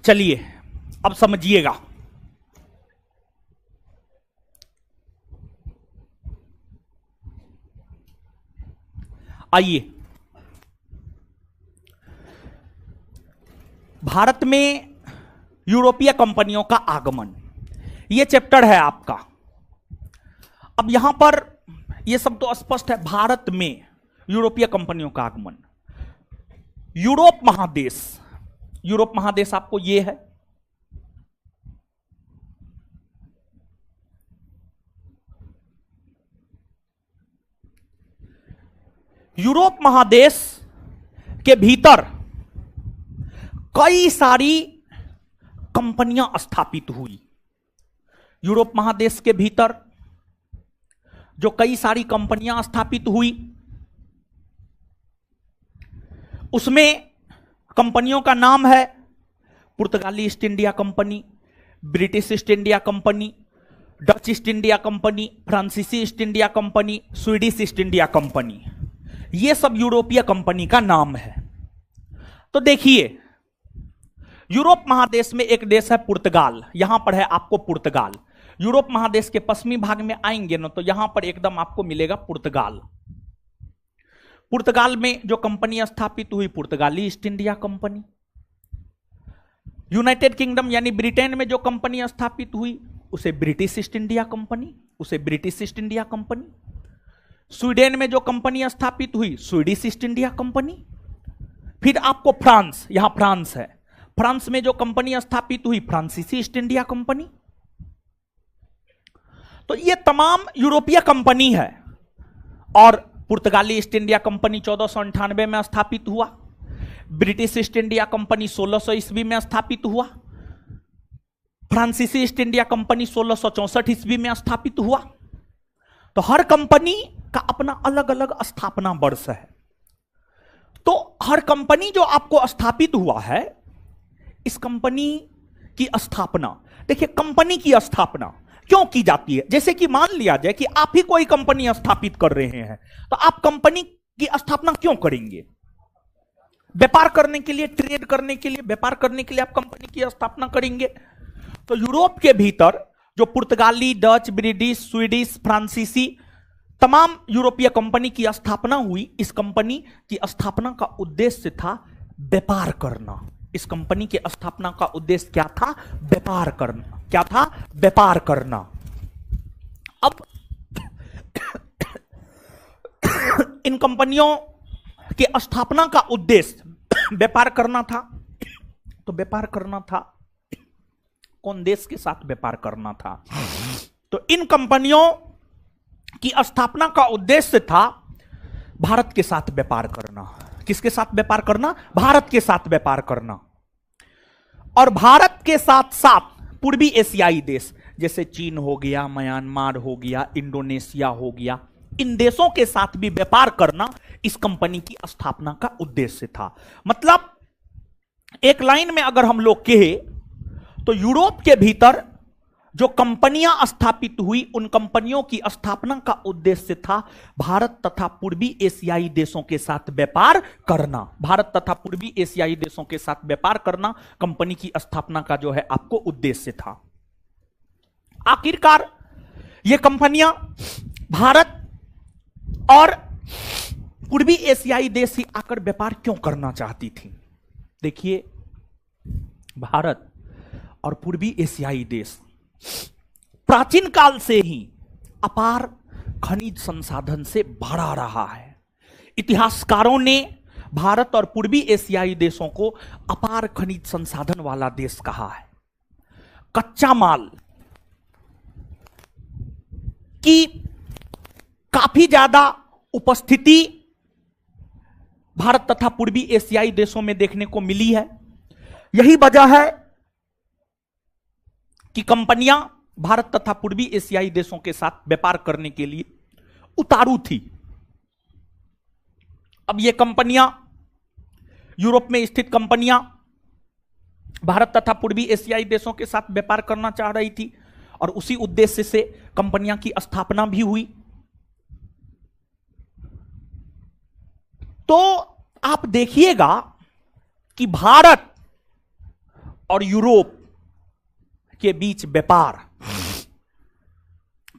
चलिए अब समझिएगा। आइए, भारत में यूरोपीय कंपनियों का आगमन, यह चैप्टर है आपका। अब यहां पर यह सब तो स्पष्ट है, भारत में यूरोपीय कंपनियों का आगमन। यूरोप महादेश, यूरोप महादेश आपको यह है, यूरोप महादेश के भीतर कई सारी कंपनियां स्थापित हुई। यूरोप महादेश के भीतर जो कई सारी कंपनियां स्थापित हुई, उसमें कंपनियों का नाम है पुर्तगाली east India company, British east India company, Dutch east India company, फ्रांसीसी east India company, Swedish east India company. ये सब यूरोपीय कंपनी का नाम है। तो देखिए, यूरोप महादेश में एक देश है पुर्तगाल, यहां पर है आपको पुर्तगाल। यूरोप महादेश के पश्चिमी भाग में आएंगे ना, तो यहां पर एकदम आपको मिलेगा पुर्तगाल। पुर्तगाल में जो कंपनी स्थापित हुई, पुर्तगाली east India company. United kingdom यानी ब्रिटेन में जो कंपनी स्थापित हुई, उसे ब्रिटिश ईस्ट इंडिया कंपनी, उसे British east India company. Sweden में जो कंपनी स्थापित हुई, स्वीडिश ईस्ट इंडिया कंपनी। फिर आपको फ्रांस, यहां फ्रांस है, फ्रांस में जो कंपनी स्थापित हुई, फ्रांसीसी ईस्ट इंडिया कंपनी। तो ये तमाम यूरोपीय कंपनी है। और पुर्तगाली ईस्ट इंडिया कंपनी 1498 में स्थापित हुआ, ब्रिटिश ईस्ट इंडिया कंपनी 1600 ईस्वी में स्थापित हुआ, फ्रांसीसी ईस्ट इंडिया कंपनी 1664 ईस्वी में स्थापित हुआ। तो हर कंपनी का अपना अलग अलग स्थापना वर्ष है। तो हर कंपनी जो आपको स्थापित हुआ है, इस कंपनी की स्थापना, देखिए कंपनी की स्थापना क्यों की जाती है। जैसे कि मान लिया जाए कि आप ही कोई कंपनी स्थापित कर रहे हैं, तो आप कंपनी की स्थापना क्यों करेंगे? व्यापार करने के लिए, ट्रेड करने के लिए, व्यापार करने के लिए आप कंपनी की स्थापना करेंगे। तो यूरोप के भीतर जो पुर्तगाली, डच, ब्रिटिश, स्वीडिश, फ्रांसीसी तमाम यूरोपीय कंपनी की स्थापना हुई। इस कंपनी की स्थापना का उद्देश्य था व्यापार करना। इस कंपनी की स्थापना का उद्देश्य क्या था? व्यापार करना। क्या था? व्यापार करना। अब इन कंपनियों की स्थापना का उद्देश्य व्यापार करना था। तो व्यापार करना था, कौन देश के साथ व्यापार करना था? तो इन कंपनियों की स्थापना का उद्देश्य था भारत के साथ व्यापार करना। किसके साथ व्यापार करना? भारत के साथ व्यापार करना। और भारत के साथ साथ पूर्वी एशियाई देश जैसे चीन हो गया, म्यांमार हो गया, इंडोनेशिया हो गया, इन देशों के साथ भी व्यापार करना इस कंपनी की स्थापना का उद्देश्य था। मतलब एक लाइन में अगर हम लोग कहे तो यूरोप के भीतर जो कंपनियां स्थापित हुई, उन कंपनियों की स्थापना का उद्देश्य था भारत तथा पूर्वी एशियाई देशों के साथ व्यापार करना। भारत तथा पूर्वी एशियाई देशों के साथ व्यापार करना कंपनी की स्थापना का जो है आपको उद्देश्य था। आखिरकार ये कंपनियां भारत और पूर्वी एशियाई देश ही आकर व्यापार क्यों करना चाहती थी? देखिए, भारत और पूर्वी एशियाई देश प्राचीन काल से ही अपार खनिज संसाधन से भरा रहा है। इतिहासकारों ने भारत और पूर्वी एशियाई देशों को अपार खनिज संसाधन वाला देश कहा है। कच्चा माल की काफी ज्यादा उपस्थिति भारत तथा पूर्वी एशियाई देशों में देखने को मिली है। यही वजह है कि कंपनियां भारत तथा पूर्वी एशियाई देशों के साथ व्यापार करने के लिए उतारू थी। अब ये कंपनियां, यूरोप में स्थित कंपनियां भारत तथा पूर्वी एशियाई देशों के साथ व्यापार करना चाह रही थी और उसी उद्देश्य से कंपनियां की स्थापना भी हुई। तो आप देखिएगा कि भारत और यूरोप के बीच व्यापार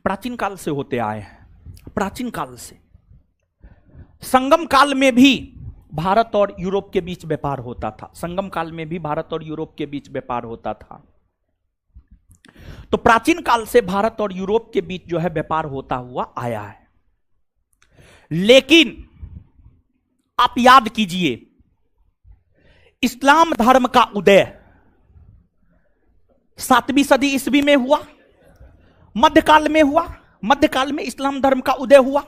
प्राचीन काल से होते आए हैं। प्राचीन काल से, संगम काल में भी भारत और यूरोप के बीच व्यापार होता था, संगम काल में भी भारत और यूरोप के बीच व्यापार होता था। तो प्राचीन काल से भारत और यूरोप के बीच जो है व्यापार होता हुआ आया है। लेकिन आप याद कीजिए, इस्लाम धर्म का उदय 7वीं सदी ईस्वी में हुआ, मध्यकाल में हुआ। मध्यकाल में इस्लाम धर्म का उदय हुआ।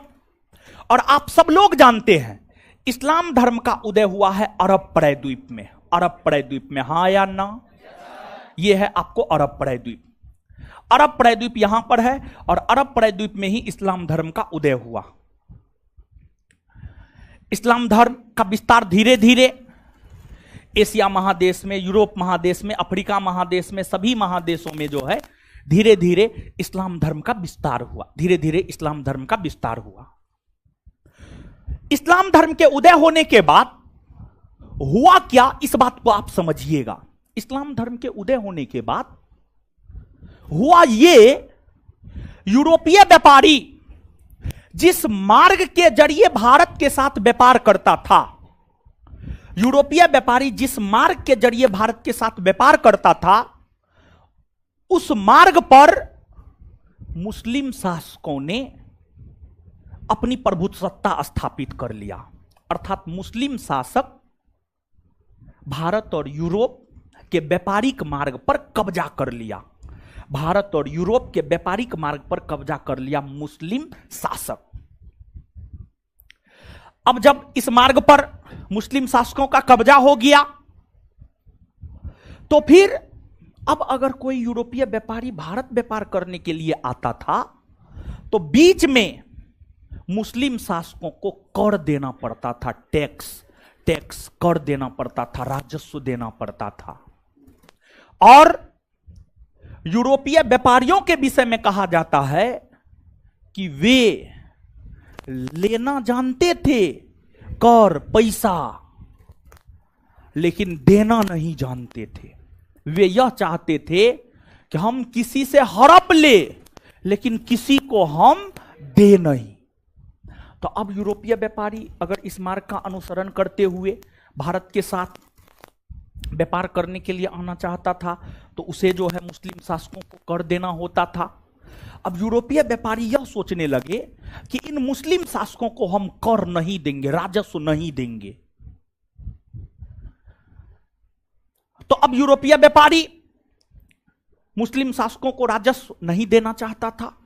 और आप सब लोग जानते हैं इस्लाम धर्म का उदय हुआ है अरब प्रायद्वीप में। अरब प्रायद्वीप में, हां या ना? यह है आपको अरब प्रायद्वीप। अरब प्रायद्वीप यहां पर है और अरब प्रायद्वीप में ही इस्लाम धर्म का उदय हुआ। इस्लाम धर्म का विस्तार धीरे धीरे एशिया महादेश में, यूरोप महादेश में, अफ्रीका महादेश में, सभी महादेशों में जो है धीरे धीरे इस्लाम धर्म का विस्तार हुआ। धीरे धीरे इस्लाम धर्म का विस्तार हुआ। इस्लाम धर्म के उदय होने के बाद हुआ क्या, इस बात को आप समझिएगा। इस्लाम धर्म के उदय होने के बाद हुआ ये, यूरोपीय व्यापारी जिस मार्ग के जरिए भारत के साथ व्यापार करता था, यूरोपीय व्यापारी जिस मार्ग के जरिए भारत के साथ व्यापार करता था, उस मार्ग पर मुस्लिम शासकों ने अपनी प्रभुसत्ता स्थापित कर लिया। अर्थात मुस्लिम शासक भारत और यूरोप के व्यापारिक मार्ग पर कब्जा कर लिया। भारत और यूरोप के व्यापारिक मार्ग पर कब्जा कर लिया मुस्लिम शासक। अब जब इस मार्ग पर मुस्लिम शासकों का कब्जा हो गया, तो फिर अब अगर कोई यूरोपीय व्यापारी भारत व्यापार करने के लिए आता था, तो बीच में मुस्लिम शासकों को कर देना पड़ता था। टैक्स कर देना पड़ता था, राजस्व देना पड़ता था। और यूरोपीय व्यापारियों के विषय में कहा जाता है कि वे लेना जानते थे कर, पैसा, लेकिन देना नहीं जानते थे। वे यह चाहते थे कि हम किसी से हड़प ले, लेकिन किसी को हम दे नहीं। तो अब यूरोपीय व्यापारी अगर इस मार्ग का अनुसरण करते हुए भारत के साथ व्यापार करने के लिए आना चाहता था, तो उसे जो है मुस्लिम शासकों को कर देना होता था। अब यूरोपीय व्यापारी यह सोचने लगे कि इन मुस्लिम शासकों को हम कर नहीं देंगे, राजस्व नहीं देंगे। तो अब यूरोपीय व्यापारी मुस्लिम शासकों को राजस्व नहीं देना चाहता था,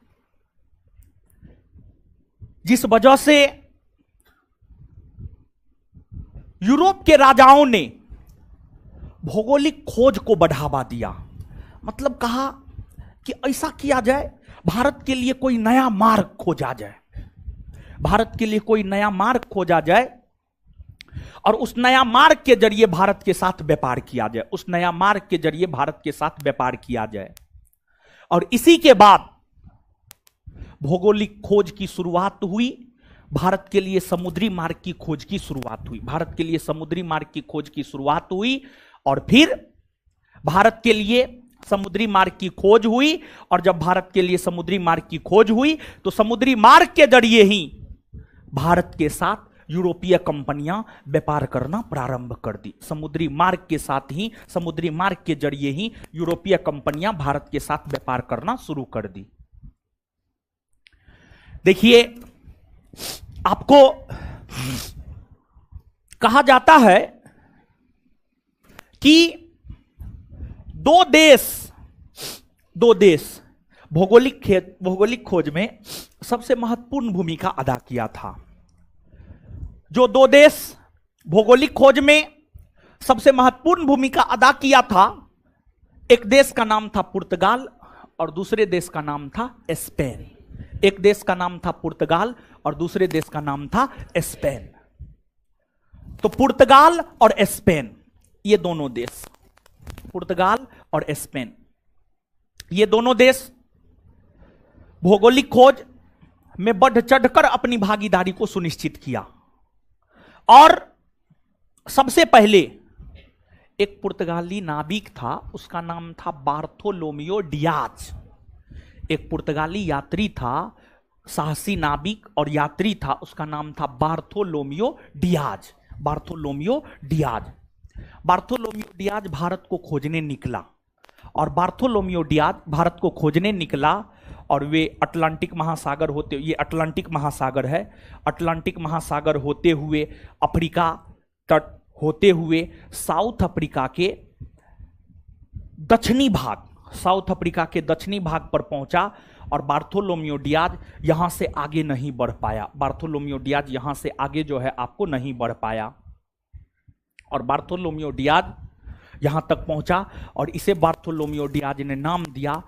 जिस वजह से यूरोप के राजाओं ने भौगोलिक खोज को बढ़ावा दिया। मतलब कहा कि ऐसा किया जाए, भारत के लिए कोई नया मार्ग खोजा जाए, भारत के लिए कोई नया मार्ग खोजा जाए और उस नया मार्ग के जरिए भारत के साथ व्यापार किया जाए, उस नया मार्ग के जरिए भारत के साथ व्यापार किया जाए। और इसी के बाद भौगोलिक खोज की शुरुआत हुई। भारत के लिए समुद्री मार्ग की खोज की शुरुआत हुई। भारत के लिए समुद्री मार्ग की खोज की शुरुआत हुई और फिर भारत के लिए समुद्री मार्ग की खोज हुई। और जब भारत के लिए समुद्री मार्ग की खोज हुई, तो समुद्री मार्ग के जरिए ही भारत के साथ यूरोपीय कंपनियां व्यापार करना प्रारंभ कर दी। समुद्री मार्ग के साथ ही, समुद्री मार्ग के जरिए ही यूरोपीय कंपनियां भारत के साथ व्यापार करना शुरू कर दी। देखिए, आपको कहा जाता है कि दो देश भौगोलिक खोज में सबसे महत्वपूर्ण भूमिका अदा किया था। जो दो देश भौगोलिक खोज में सबसे महत्वपूर्ण भूमिका अदा किया था, एक देश का नाम था पुर्तगाल और दूसरे देश का नाम था स्पेन। एक देश का नाम था पुर्तगाल और दूसरे देश का नाम था स्पेन। तो पुर्तगाल और स्पेन, ये दोनों देश, पुर्तगाल और स्पेन, ये दोनों देश भौगोलिक खोज में बढ़ चढ़कर अपनी भागीदारी को सुनिश्चित किया। और सबसे पहले एक पुर्तगाली नाविक था, उसका नाम था बार्थोलोमियो डियाज। एक पुर्तगाली यात्री था, साहसी नाविक और यात्री था, उसका नाम था Bartolomeu Diaz. Bartolomeu Diaz. Bartolomeu Diaz Bharat को खोजने निकला, और बार्थोलोमियो डियाज भारत को खोजने निकला और वे अटलांटिक महासागर होते, ये अटलांटिक महासागर है, अटलांटिक महासागर होते हुए अफ्रीका तट होते हुए साउथ अफ्रीका के दक्षिणी भाग, साउथ अफ्रीका के दक्षिणी भाग पर पहुंचा, और बार्थोलोमियो डियाज यहां से आगे नहीं बढ़ पाया। बार्थोलोमियो डियाज यहां से आगे जो है आपको नहीं बढ़ पाया, और बार्थोलोमियो डियाज यहां तक पहुंचा और इसे बार्थोलोमियो डियाज ने नाम दिया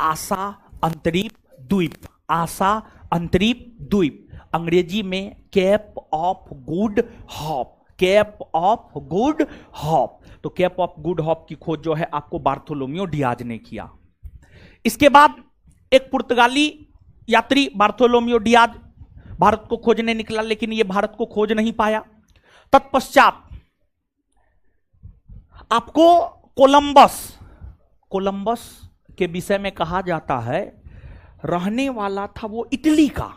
आशा अंतरीप द्वीप। आशा अंतरीप द्वीप, अंग्रेजी में cap of good hop, cap of good hop. तो कैप ऑफ गुड हॉप की खोज जो है आपको बार्थोलोमियो डियाज ने किया। इसके बाद एक पुर्तगाली यात्री बार्थोलोमियो डियाज भारत को खोजने निकला, लेकिन यह भारत को खोज नहीं पाया। तत्पश्चात आपको कोलंबस, कोलंबस के विषय में कहा जाता है रहने वाला था वो इटली का,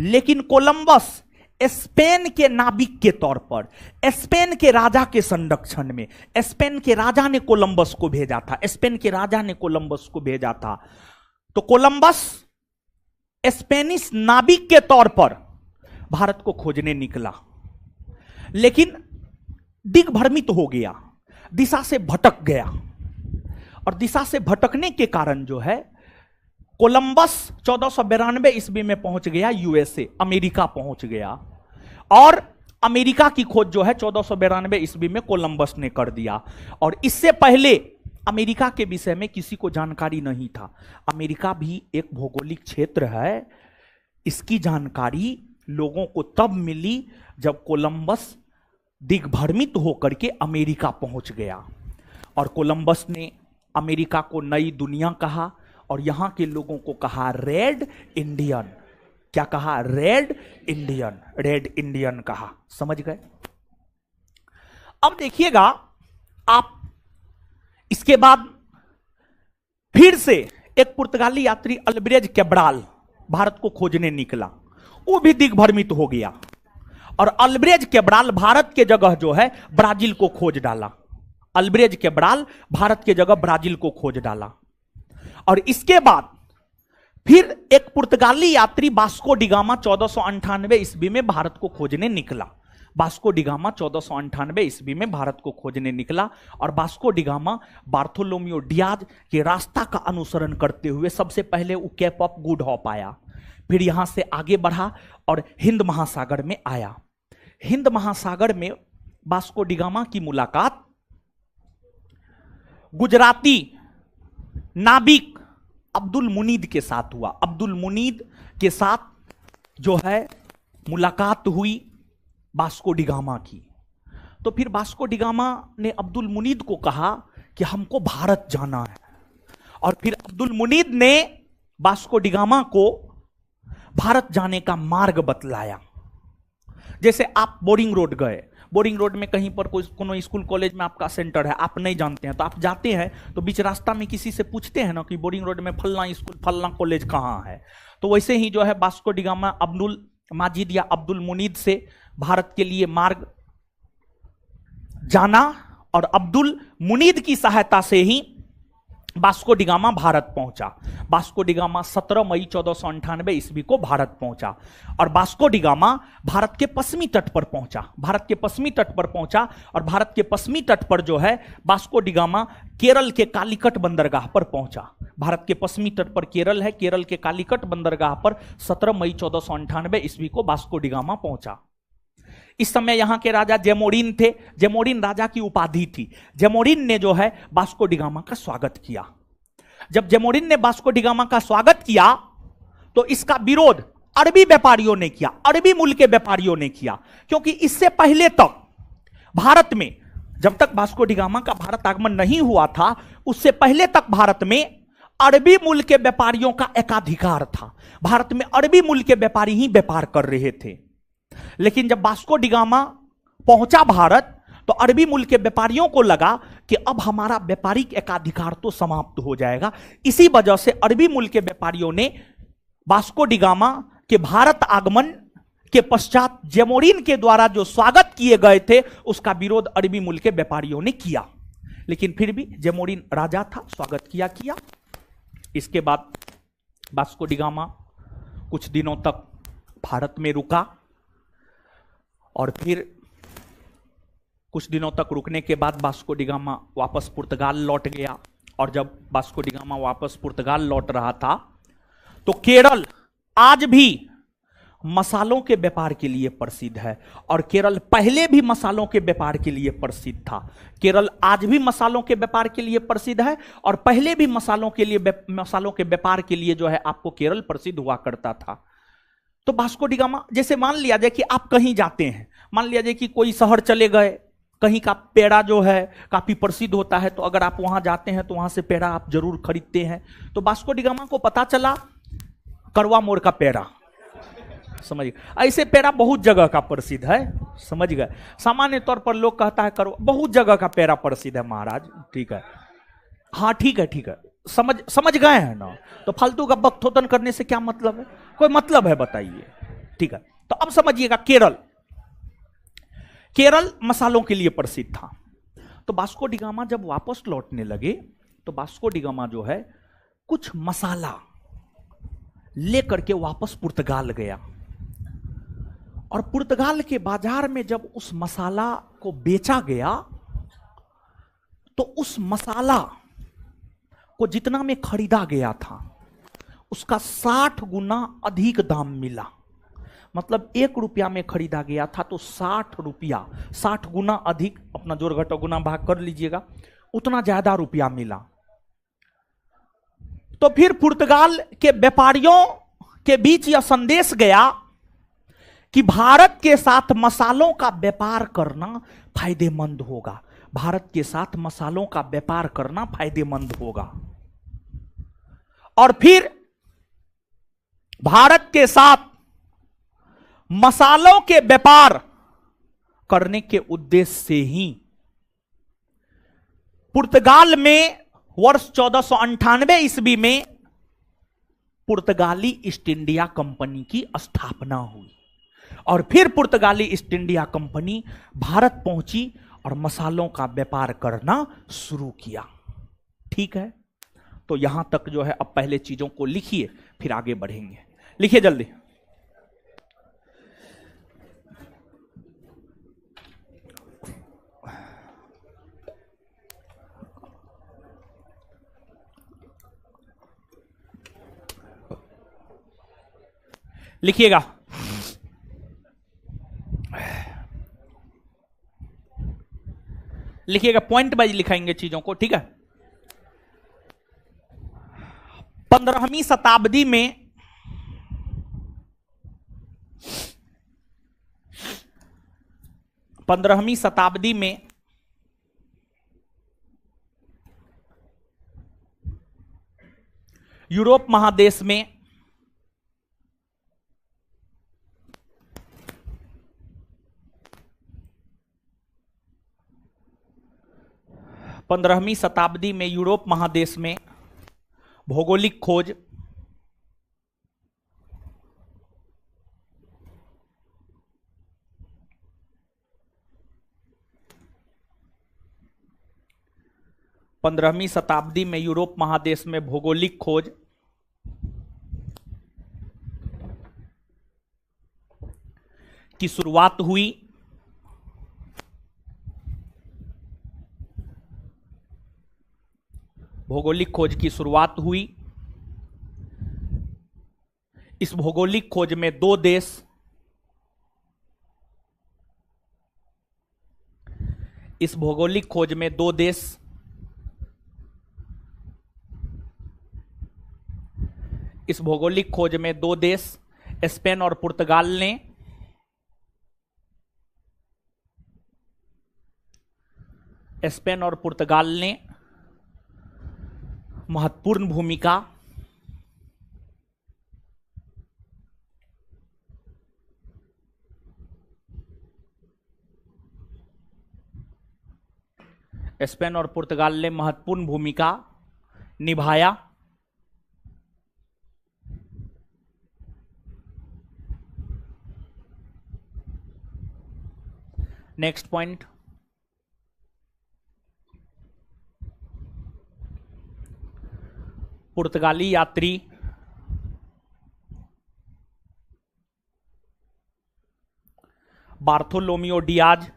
लेकिन कोलंबस स्पेन के नाविक के तौर पर, स्पेन के राजा के संरक्षण में, स्पेन के राजा ने कोलंबस को भेजा था, स्पेन के राजा ने कोलंबस को भेजा था। तो कोलंबस स्पेनिश नाविक के तौर पर भारत को खोजने निकला, लेकिन दिग्भ्रमित हो गया, दिशा से भटक गया, और दिशा से भटकने के कारण जो है कोलंबस 1492 ईस्वी में पहुंच गया यूएसए, अमेरिका पहुंच गया, और अमेरिका की खोज जो है 1492 ईस्वी में कोलंबस ने कर दिया। और इससे पहले अमेरिका के विषय में किसी को जानकारी नहीं था। अमेरिका भी एक भौगोलिक क्षेत्र है, इसकी जानकारी लोगों को तब मिली जब कोलंबस दिग्भ्रमित होकर के अमेरिका पहुंच गया, और कोलंबस ने अमेरिका को नई दुनिया कहा, और यहां के लोगों को कहा रेड इंडियन। क्या कहा? रेड इंडियन, रेड इंडियन कहा। समझ गए? अब देखिएगा आप, इसके बाद फिर से एक पुर्तगाली यात्री अल्ब्रेज कैब्राल भारत को खोजने निकला, वो भी दिग्भ्रमित हो गया, और अल्ब्रेज कैब्राल भारत के जगह जो है ब्राजील को खोज डाला। अल्ब्रेज कैब्राल भारत के जगह ब्राजील को खोज डाला। और इसके बाद फिर एक पुर्तगाली यात्री वास्को डी गामा 1498 ईस्वी में भारत को खोजने निकला। वास्को डी गामा 1498 ईस्वी में भारत को खोजने निकला, और Vasco D gamma Bartolomeu Diaz के रास्ता का अनुसरण करते हुए सबसे पहले वो कैप ऑफ गुड हॉप आया, फिर यहां से आगे बढ़ा और हिंद महासागर में आया। हिंद महासागर में वास्को डी गामा की मुलाकात गुजराती नाविक अब्दुल मुनीद के साथ हुआ। अब्दुल मुनीद के साथ जो है मुलाकात हुई वास्को डी गामा की। तो फिर वास्को डी गामा ने अब्दुल मुनीद को कहा कि हमको भारत जाना है, और फिर अब्दुल मुनीद ने वास्को डी गामा को भारत जाने का मार्ग बतलाया। जैसे आप बोरिंग रोड गए, बोरिंग रोड में कहीं पर कोई कोनो स्कूल कॉलेज में आपका सेंटर है, आप नहीं जानते हैं, तो आप जाते हैं तो बीच रास्ता में किसी से पूछते हैं ना कि बोरिंग रोड में फलना स्कूल फलना कॉलेज कहाँ है। तो वैसे ही जो है Vasco D gamma Abdul Majid या अब्दुल मुनीद से भारत के लिए मार्ग जाना, और अब्दुल मुनीद की सहायता से ही वास्को डी गामा भारत पहुंचा। वास्को डी गामा 17 मई 1498 ईस्वी को भारत पहुंचा, और वास्को डी गामा भारत के पश्चिमी तट पर पहुंचा। भारत के पश्चिमी तट पर पहुंचा, और भारत के पश्चिमी तट पर जो है वास्को डी गामा केरल के कालीकट बंदरगाह पर पहुंचा। भारत के पश्चिमी तट पर केरल है, केरल के कालीकट बंदरगाह पर 17 मई 1498 ईस्वी को वास्को डी गामा पहुंचा। इस समय यहां के राजा जेमोरिन थे, जेमोरिन राजा की उपाधि थी। जेमोरिन ने जो है वास्को डी गामा का स्वागत किया। जब जेमोरिन ने वास्को डी गामा का स्वागत किया तो इसका विरोध अरबी व्यापारियों ने किया, अरबी मूल के व्यापारियों ने किया, क्योंकि इससे पहले तक भारत में, जब तक वास्को डी गामा का भारत आगमन नहीं हुआ था, उससे पहले तक भारत में अरबी मूल के व्यापारियों का एकाधिकार था। भारत में अरबी मूल के व्यापारी ही व्यापार कर रहे थे। लेकिन जब वास्को डी गामा पहुंचा भारत, तो अरबी मूल के व्यापारियों को लगा कि अब हमारा व्यापारिक एकाधिकार तो समाप्त हो जाएगा। इसी वजह से अरबी मूल के व्यापारियों ने वास्को डी गामा के भारत आगमन के पश्चात जैमोरिन के द्वारा जो स्वागत किए गए थे उसका विरोध अरबी मूल के व्यापारियों ने किया, लेकिन फिर भी जैमोरिन राजा था, स्वागत किया। इसके बाद वास्को डी गामा कुछ दिनों तक भारत में रुका और फिर कुछ दिनों तक रुकने के बाद वास्को डी गामा वापस पुर्तगाल लौट गया। और जब वास्को डी गामा वापस पुर्तगाल लौट रहा था तो केरल आज भी मसालों के व्यापार के लिए प्रसिद्ध है, और केरल पहले भी मसालों के व्यापार के लिए प्रसिद्ध था। केरल आज भी मसालों के व्यापार के लिए प्रसिद्ध है और पहले भी मसालों के व्यापार के लिए जो है आपको केरल प्रसिद्ध हुआ करता था। तो वास्को डी गामा, जैसे मान लिया जाए कि आप कहीं जाते हैं, मान लिया जाए कि कोई शहर चले गए, कहीं का पेड़ा जो है काफी प्रसिद्ध होता है, तो अगर आप वहां जाते हैं तो वहां से पेड़ा आप जरूर खरीदते हैं। तो वास्को डी गामा को पता चला करवा मोड़ का पेड़ा, समझ गए, ऐसे पेड़ा बहुत जगह का प्रसिद्ध है, समझ गए। सामान्य तौर पर लोग कहता है करवा, बहुत जगह का पेड़ा प्रसिद्ध है महाराज, ठीक है, हाँ ठीक है, समझ गए हैं ना। तो फालतू का बकथोतन करने से क्या मतलब है, कोई मतलब है बताइए, ठीक है। तो अब समझिएगा, केरल मसालों के लिए प्रसिद्ध था। तो वास्को डी गामा जब वापस लौटने लगे तो वास्को डी गामा जो है कुछ मसाला लेकर के वापस पुर्तगाल गया, और पुर्तगाल के बाजार में जब उस मसाला को बेचा गया तो उस मसाला को जितना में खरीदा गया था उसका 60 गुना अधिक दाम मिला। मतलब 1 रुपया में खरीदा गया था तो 60 रुपया, 60 गुना अधिक, अपना जोड़ घटा गुना भाग कर लीजिएगा, उतना ज्यादा रुपया मिला। तो फिर पुर्तगाल के व्यापारियों के बीच यह संदेश गया कि भारत के साथ मसालों का व्यापार करना फायदेमंद होगा, भारत के साथ मसालों का व्यापार करना फायदेमंद होगा। और फिर भारत के साथ मसालों के व्यापार करने के उद्देश्य से ही पुर्तगाल में वर्ष 1498 ईस्वी में पुर्तगाली ईस्ट इंडिया कंपनी की स्थापना हुई, और फिर पुर्तगाली ईस्ट इंडिया कंपनी भारत पहुंची और मसालों का व्यापार करना शुरू किया, ठीक है। तो यहां तक जो है अब पहले चीजों को लिखिए, फिर आगे बढ़ेंगे। लिखिए जल्दी। लिखिएगा, लिखिएगा, पॉइंट वाइज लिखाएंगे चीजों को, ठीक है। 15वीं शताब्दी में यूरोप महादेश में यूरोप महादेश में भौगोलिक खोज यूरोप महादेश में भौगोलिक खोज की शुरुआत हुई। भौगोलिक खोज की शुरुआत हुई। इस भौगोलिक खोज में दो देश, इस भौगोलिक खोज में दो देश इस भौगोलिक खोज में दो देश स्पेन और पुर्तगाल ने महत्वपूर्ण भूमिका निभाया। नेक्स्ट पॉइंट, पुर्तगाली यात्री बार्थोलोमियो डियाज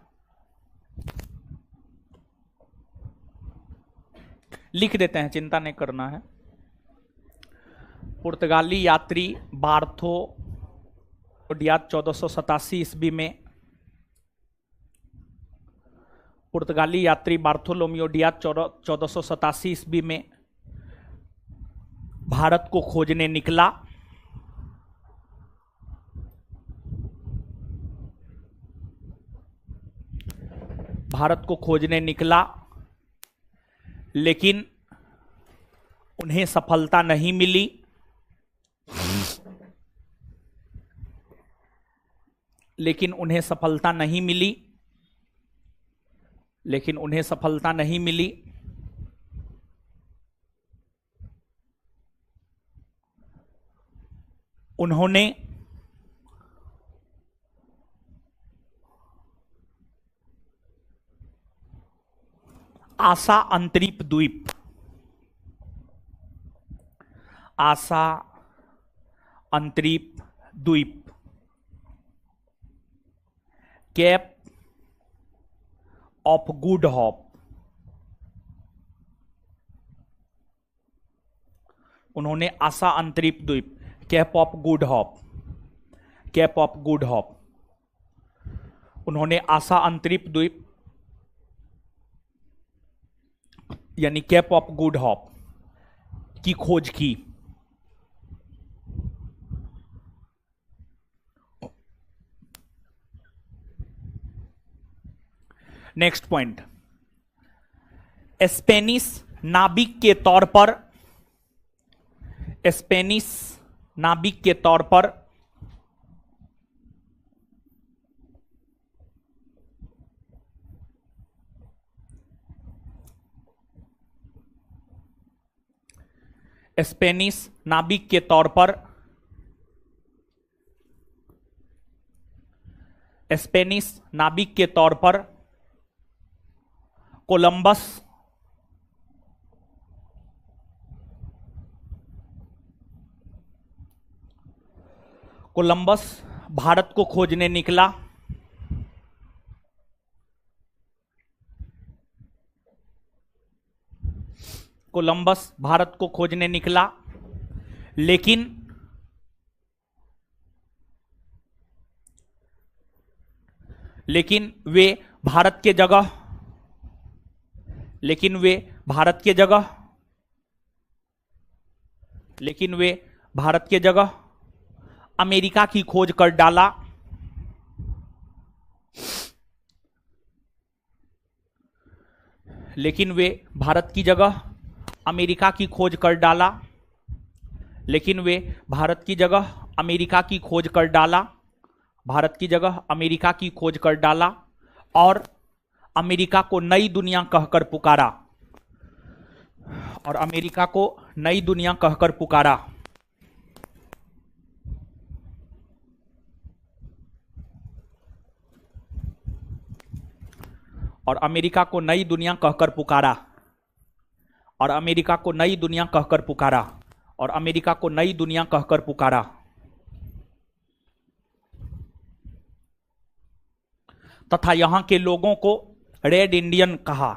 लिख देते हैं, चिंता नहीं करना है। पुर्तगाली यात्री बार्थो डियाज 1487 ईस्वी में, पुर्तगाली यात्री बार्थोलोमियो डियाज 1487 ईस्वी में भारत को खोजने निकला। भारत को खोजने निकला, लेकिन उन्हें सफलता नहीं मिली। लेकिन उन्हें सफलता नहीं मिली। लेकिन उन्हें सफलता नहीं मिली। उन्होंने आशा अंतरिप द्वीप, आशा अंतरिप द्वीप, कैप ऑफ गुड होप, उन्होंने आशा अंतरिप द्वीप, cap of Good hope, cap of Good hope, उन्होंने आशा अंतरिप द्वीप यानी कैप ऑफ गुड होप की खोज की। नेक्स्ट पॉइंट, स्पेनिश नाविक के तौर पर, स्पेनिश नाविक के तौर पर स्पेनिश नाविक के तौर पर स्पेनिश नाविक के तौर पर कोलंबस कोलंबस भारत को खोजने निकला। कोलंबस भारत को खोजने निकला, लेकिन वे भारत के जगह लेकिन वे भारत के जगह लेकिन वे भारत के जगह अमेरिका की खोज कर डाला। लेकिन वे भारत की जगह अमेरिका की खोज कर डाला। लेकिन वे भारत की जगह अमेरिका की खोज कर डाला। भारत की जगह अमेरिका की खोज कर डाला और अमेरिका को नई दुनिया कहकर पुकारा। और अमेरिका को नई दुनिया कहकर पुकारा। और अमेरिका को नई दुनिया कहकर पुकारा। और अमेरिका को नई दुनिया कहकर पुकारा। और अमेरिका को नई दुनिया कहकर पुकारा। तथा यहां के लोगों को रेड इंडियन कहा।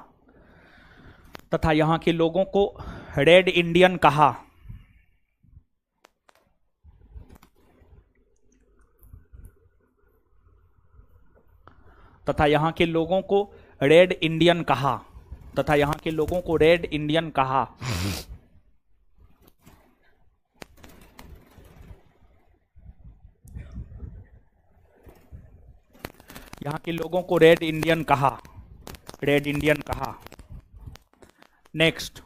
तथा यहां के लोगों को रेड इंडियन कहा। तथा यहां के लोगों को रेड इंडियन कहा। तथा यहां के लोगों को रेड इंडियन कहा। यहां के लोगों को रेड इंडियन कहा। रेड इंडियन कहा। नेक्स्ट,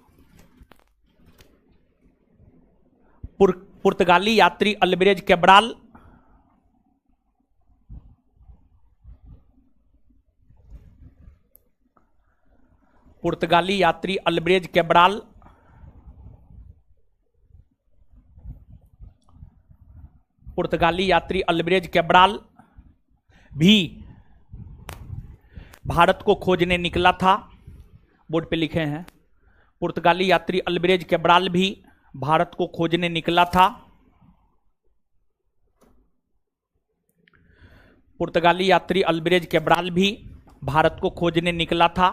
पुर्तगाली यात्री अल्बरेज कैब्राल पुर्तगाली यात्री अल्बरेज कैब्राल पुर्तगाली यात्री अल्बरेज कैब्राल भी भारत को खोजने निकला था, बोर्ड पे लिखे हैं। पुर्तगाली यात्री अल्बरेज कैब्राल भी भारत को खोजने निकला था। पुर्तगाली यात्री अल्बरेज कैब्राल भी भारत को खोजने निकला था।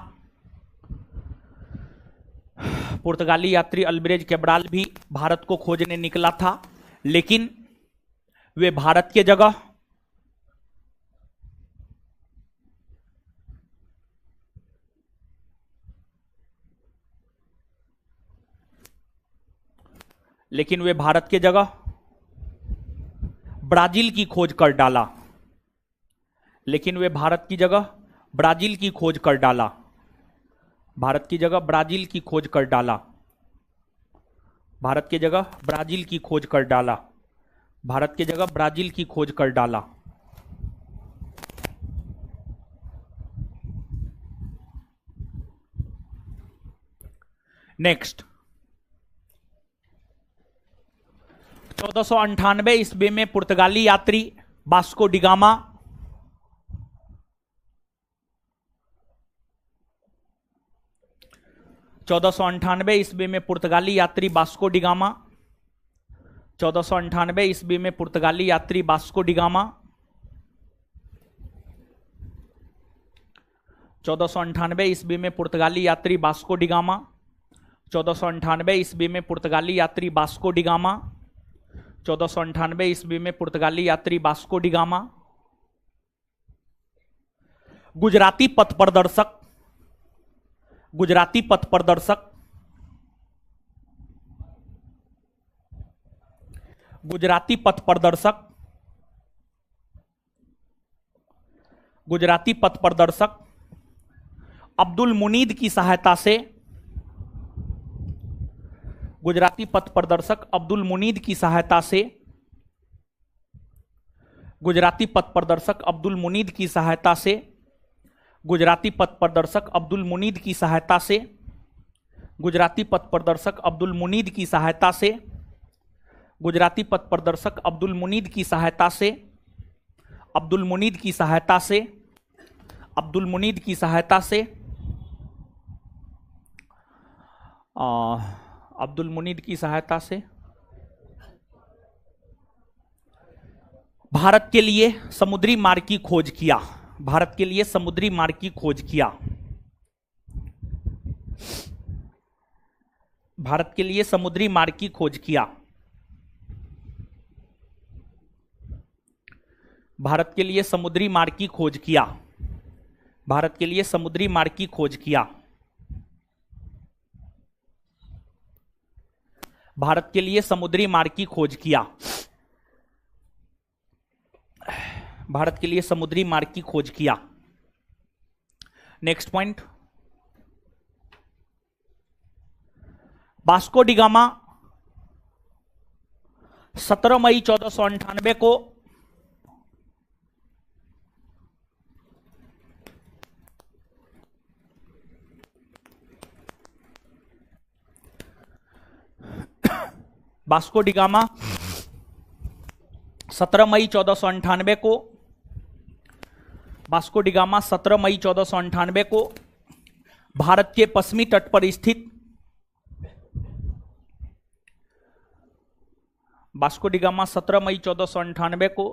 पुर्तगाली यात्री अल्बरेज कैब्राल भी भारत को खोजने निकला था, लेकिन वे भारत के जगह ब्राजील की खोज कर डाला। लेकिन वे भारत की जगह ब्राजील की खोज कर डाला। भारत की जगह ब्राजील की खोज कर डाला। भारत की जगह ब्राजील की खोज कर डाला। भारत की जगह ब्राजील की खोज कर डाला। नेक्स्ट, 1498 ईस्वी में पुर्तगाली यात्री वास्को डिगामा 1498 ईस्वी में पुर्तगाली यात्री वास्को डिगामा 1498 ईस्वी में पुर्तगाली यात्री वास्को डिगामा 1498 ईस्वी में पुर्तगाली यात्री वास्को डिगामा 1498 ईस्वी में पुर्तगाली यात्री वास्को डिगामा 1498 ईस्वी में पुर्तगाली यात्री वास्को डिगामा गुजराती पथ प्रदर्शक गुजराती पथ प्रदर्शक गुजराती पथ प्रदर्शक गुजराती पथ प्रदर्शक अब्दुल मुनीद की सहायता से गुजराती पथ प्रदर्शक अब्दुल मुनीद की सहायता से गुजराती पथ प्रदर्शक अब्दुल मुनीद की सहायता से गुजराती पथ प्रदर्शक अब्दुल मुनीद की सहायता से गुजराती पथ प्रदर्शक अब्दुल मुनीद की सहायता से गुजराती पथ प्रदर्शक अब्दुल मुनीद की सहायता से अब्दुल मुनीद की सहायता से अब्दुल मुनीद की सहायता से अब्दुल मुनीद की सहायता से भारत के लिए समुद्री मार्ग की खोज किया। भारत के लिए समुद्री मार्ग की खोज किया। भारत के लिए समुद्री मार्ग की खोज किया। भारत के लिए समुद्री मार्ग की खोज किया। भारत के लिए समुद्री मार्ग की खोज किया। भारत के लिए समुद्री मार्ग की खोज किया। भारत के लिए समुद्री मार्ग की खोज किया। नेक्स्ट पॉइंट, वास्को डिगामा 17 मई 1498 को वास्को डिगामा 17 मई 1498 को वास्को डिगामा 17 मई 1498 को भारत के पश्चिमी तट पर स्थित वास्को डिगामा 17 मई 1498 को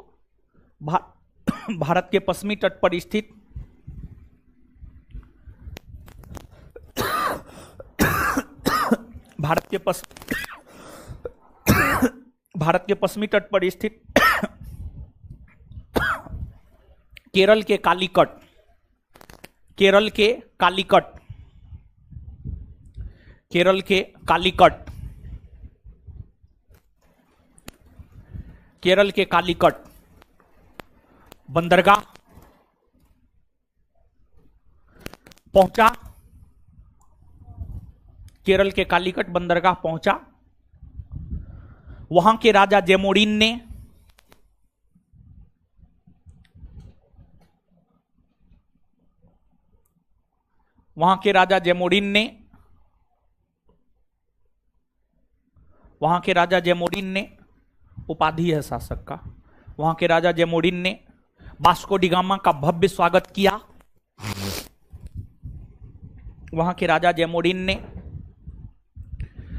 भारत के पश्चिमी तट पर स्थित भारत के पश्चिमी तट पर स्थित केरल के कालीकट केरल के कालीकट केरल के कालीकट केरल के कालीकट बंदरगाह पहुंचा। केरल के कालीकट बंदरगाह पहुंचा। वहां के राजा जेमोरिन ने वहां के राजा जेमोरिन ने उपाधि है शासक का। वहां के राजा जेमोरिन ने वास्को डिगामा का भव्य स्वागत किया। वहां के राजा जैमोरिन ने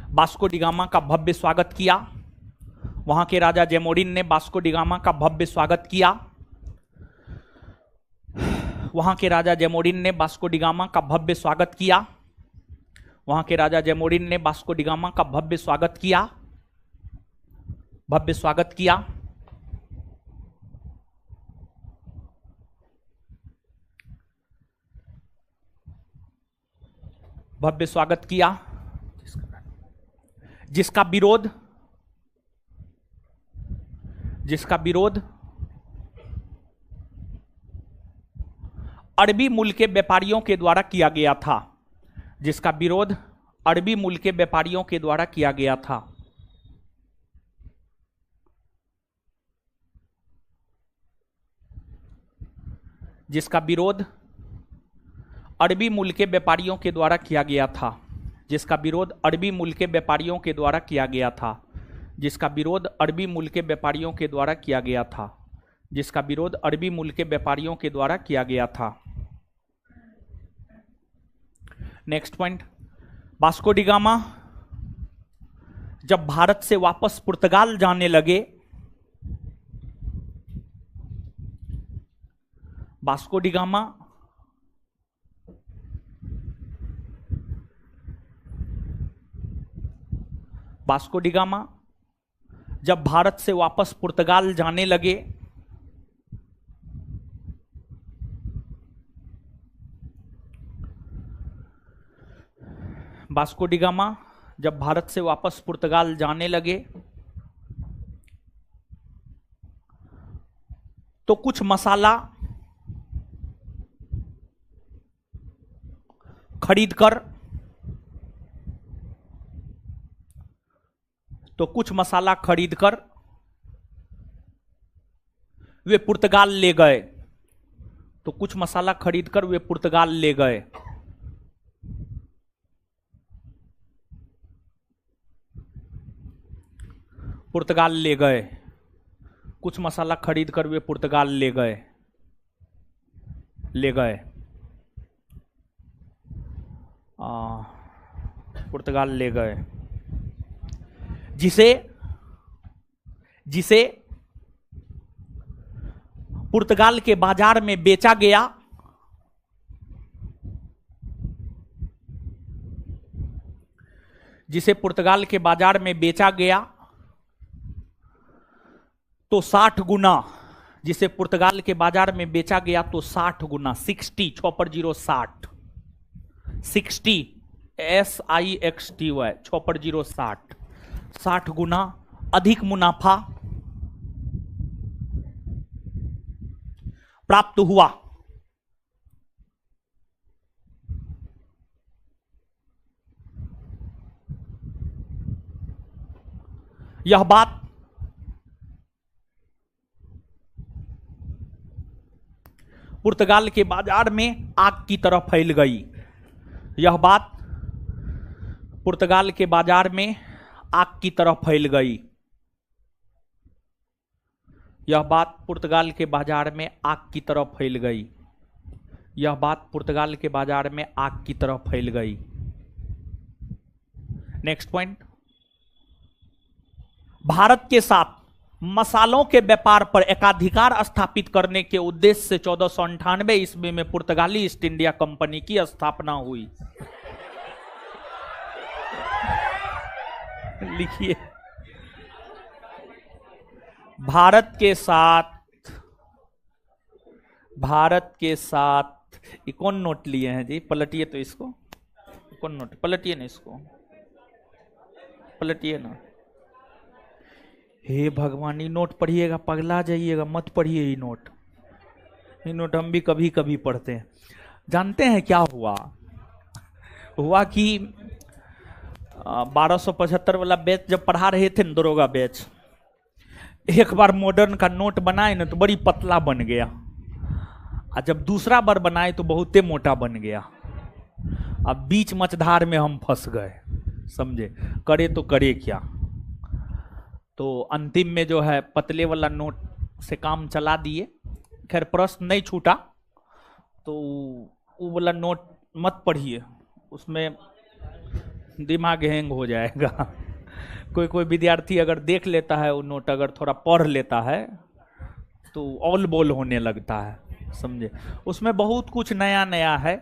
वास्को डी गामा का भव्य स्वागत किया। वहां के राजा जैमोरिन ने वास्को डी गामा का भव्य स्वागत किया। वहां के राजा जैमोरिन ने वास्को डी गामा का भव्य स्वागत किया। वहां के राजा जैमोरिन ने वास्को डी गामा का भव्य स्वागत किया। भव्य स्वागत किया। भव्य स्वागत किया। जिसका विरोध अरबी मूल के व्यापारियों के द्वारा किया गया था। जिसका विरोध अरबी मूल के व्यापारियों के द्वारा किया गया था। जिसका विरोध अरबी मूल के व्यापारियों के द्वारा किया गया था। जिसका विरोध अरबी मूल के व्यापारियों के द्वारा किया गया था। जिसका विरोध अरबी मूल के व्यापारियों के द्वारा किया गया था। जिसका विरोध अरबी मूल के व्यापारियों के द्वारा किया गया था। Next point, Vasco D gamma जब भारत से वापस पुर्तगाल जाने लगे, वास्को डी गामा जब भारत से वापस पुर्तगाल जाने लगे, वास्को डी गामा जब भारत से वापस पुर्तगाल जाने लगे तो कुछ मसाला खरीदकर वे पुर्तगाल ले गए। पुर्तगाल ले गए। कुछ मसाला खरीदकर वे पुर्तगाल ले गए। पुर्तगाल ले गए। जिसे पुर्तगाल के बाजार में बेचा गया। जिसे पुर्तगाल के बाजार में बेचा गया तो 60 गुना। जिसे पुर्तगाल के बाजार में बेचा गया तो 60 गुना, 60 6 पर 0 60, 60 SIXTY 6 पर 0 60, 60 गुना अधिक मुनाफा प्राप्त हुआ। यह बात पुर्तगाल के बाजार में आग की तरह फैल गई। यह बात पुर्तगाल के बाजार में आग की तरह फैल गई। यह बात पुर्तगाल के बाजार में आग की तरह फैल गई। यह बात पुर्तगाल के बाजार में आग की तरह फैल गई। नेक्स्ट पॉइंट, भारत के साथ मसालों के व्यापार पर एकाधिकार स्थापित करने के उद्देश्य से 1498 ईस्वी में पुर्तगाली ईस्ट इंडिया कंपनी की स्थापना हुई। लिखिए, भारत के साथ ये कौन नोट लिए हैं जी? पलटिए तो इसको। कौन नोट? पलटिए ना इसको, पलटिए ना। हे भगवान, ये नोट पढ़िएगा पगला जाइएगा, मत पढ़िए ये नोट। ये नोट हम भी कभी कभी पढ़ते हैं। जानते हैं क्या हुआ कि 1275 वाला बैच जब पढ़ा रहे थे न, दरोगा बैच, एक बार मॉडर्न का नोट बनाए ना तो बड़ी पतला बन गया, और जब दूसरा बार बनाए तो बहुते मोटा बन गया। अब बीच मझधार में हम फंस गए, समझे, करे तो करे क्या। तो अंतिम में जो है पतले वाला नोट से काम चला दिए। खैर प्रश्न नहीं छूटा, तो वो वाला नोट मत पढ़िए, उसमें दिमाग हैंग हो जाएगा। कोई कोई विद्यार्थी अगर देख लेता है वो नोट, अगर थोड़ा पढ़ लेता है तो ऑल बोल होने लगता है, समझे। उसमें बहुत कुछ नया नया है।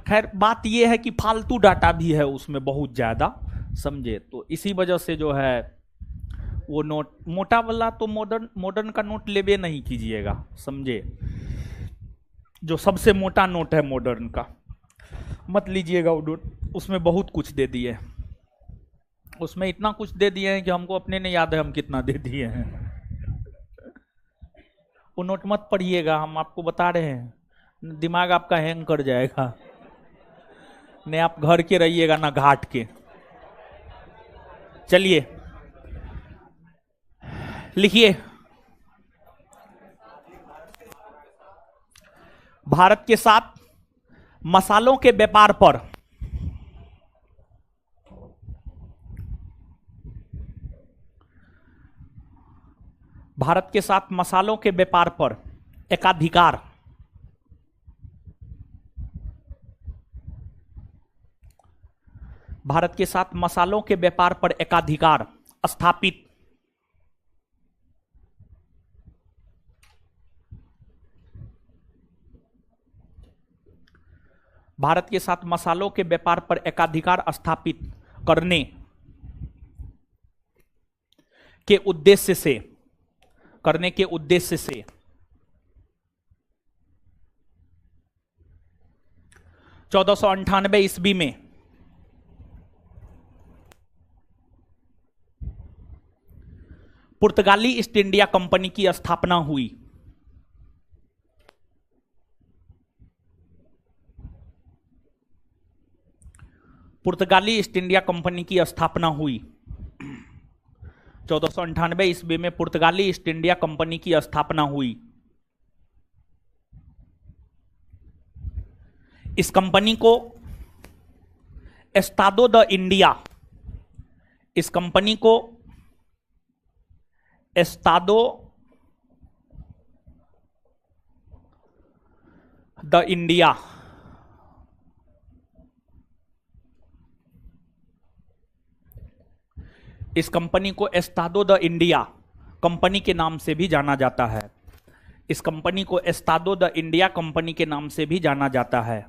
खैर बात यह है कि फालतू डाटा भी है उसमें बहुत ज़्यादा, समझे। तो इसी वजह से जो है वो नोट मोटा वाला तो मॉडर्न का नोट लेवे नहीं कीजिएगा, समझे। जो सबसे मोटा नोट है मॉडर्न का मत लीजिएगा वो नोट, उसमें बहुत कुछ दे दिए, उसमें इतना कुछ दे दिए हैं कि हमको अपने नहीं याद है हम कितना दे दिए हैं। वो नोट मत पढ़िएगा, हम आपको बता रहे हैं, दिमाग आपका हैंग कर जाएगा। नहीं आप घर के रहिएगा ना घाट के। चलिए लिखिए, भारत के साथ मसालों के व्यापार पर भारत के साथ मसालों के व्यापार पर एकाधिकार भारत के साथ मसालों के व्यापार पर एकाधिकार स्थापित भारत के साथ मसालों के व्यापार पर एकाधिकार स्थापित करने के उद्देश्य से 1498 ईस्वी में पुर्तगाली ईस्ट इंडिया कंपनी की स्थापना हुई। पुर्तगाली ईस्ट इंडिया कंपनी की स्थापना हुई 1498 ईस्वी में पुर्तगाली ईस्ट इंडिया कंपनी की स्थापना हुई। इस कंपनी को एस्टादो द इंडिया इस कंपनी को एस्टादो द इंडिया इस कंपनी को एस्टादो द इंडिया कंपनी के नाम से भी जाना जाता है। इस कंपनी को एस्टादो द इंडिया कंपनी के नाम से भी जाना जाता है।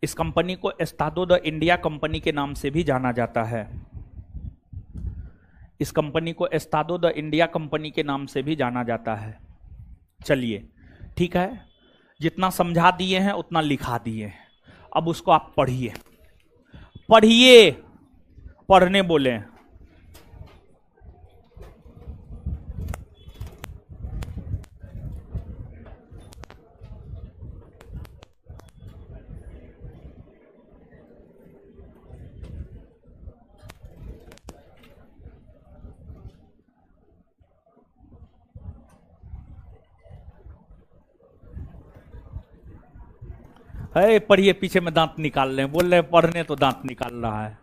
इस कंपनी को एस्टादो द इंडिया कंपनी के नाम से भी जाना जाता है। इस कंपनी को एस्टादो द इंडिया कंपनी के नाम से भी जाना जाता है। चलिए ठीक है, जितना समझा दिए हैं उतना लिखा दिए हैं, अब उसको आप पढ़िए। पढ़िए, पढ़ने बोले। है पढ़िए, पीछे में दांत निकाल रहे हैं, बोल रहे हैं पढ़ने तो दांत निकाल रहा है।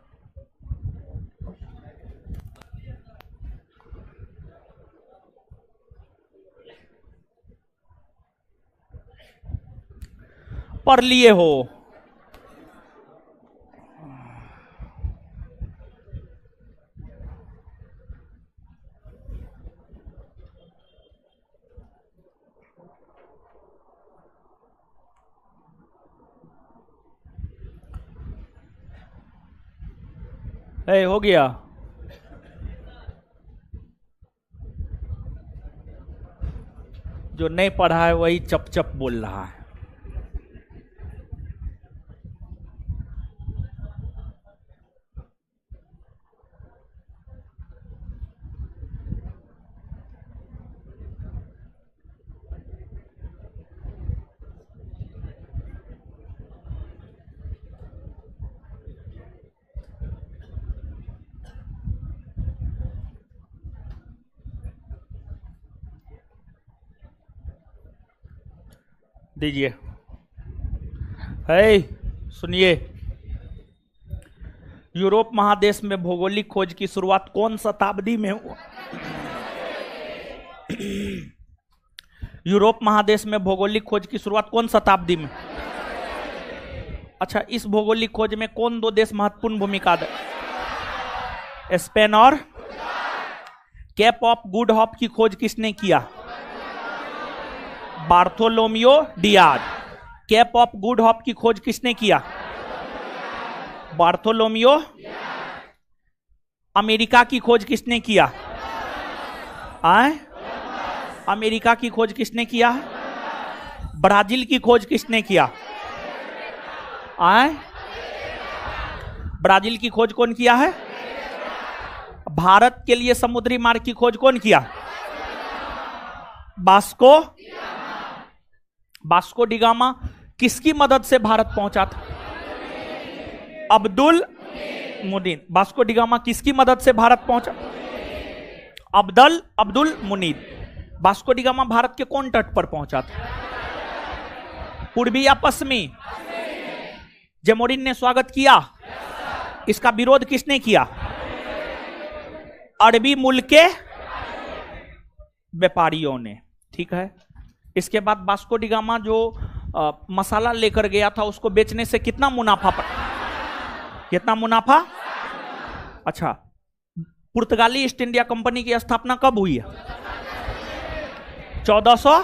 पढ़ लिए हो? हो गया? जो नहीं पढ़ा है वही चप चप बोल रहा है। दीजिए। है सुनिए, यूरोप महादेश में भौगोलिक खोज की शुरुआत कौन शताब्दी में हुआ? यूरोप महादेश में भौगोलिक खोज की शुरुआत कौन शताब्दी में? अच्छा, इस भौगोलिक खोज में कौन दो देश महत्वपूर्ण भूमिका दे? स्पेन और केप ऑफ गुड होप की खोज किसने किया? Bartolomeu Dias. Cape of Good Hope की खोज किसने किया? बार्थोलोमियो। अमेरिका की खोज किसने किया? अमेरिका की खोज किसने किया? ब्राजील की खोज किसने किया? ब्राजील की खोज कौन किया है? भारत के लिए समुद्री मार्ग की खोज कौन किया? वास्को डिगामा किसकी मदद से भारत पहुंचा था? अब्दुल मुनीद। वास्को डिगामा किसकी मदद से भारत पहुंचा? अब्दुल मुनीद। वास्को डिगामा भारत के कौन तट पर पहुंचा था? पूर्वी या पश्चिमी? जेमोरिन ने स्वागत किया। इसका विरोध किसने किया? अरबी मुल्क के व्यापारियों ने। ठीक है। इसके बाद वास्को डिगामा जो मसाला लेकर गया था उसको बेचने से कितना मुनाफा कितना मुनाफा? अच्छा, पुर्तगाली ईस्ट इंडिया कंपनी की स्थापना कब हुई है? 1400।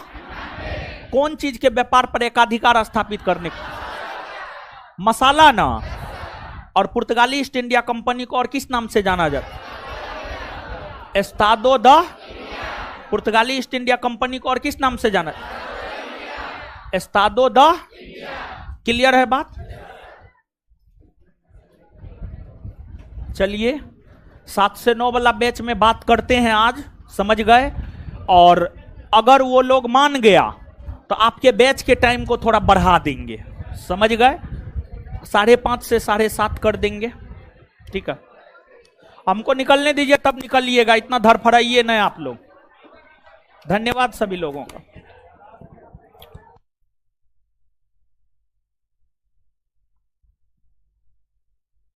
कौन चीज के व्यापार पर एकाधिकार स्थापित करने को? मसाला ना। और पुर्तगाली ईस्ट इंडिया कंपनी को और किस नाम से जाना जाता? Estado the. पुर्तगाली ईस्ट इंडिया कंपनी को और किस नाम से जाना? Estado the. क्लियर है बात? चलिए 7 से 9 वाला बैच में बात करते हैं आज, समझ गए? और अगर वो लोग मान गया तो आपके बैच के टाइम को थोड़ा बढ़ा देंगे, समझ गए? 5:30 से 7:30 कर देंगे। ठीक है, हमको निकलने दीजिए, तब निकलिएगा, इतना धड़फड़ाइए नहीं आप लोग। धन्यवाद सभी लोगों का।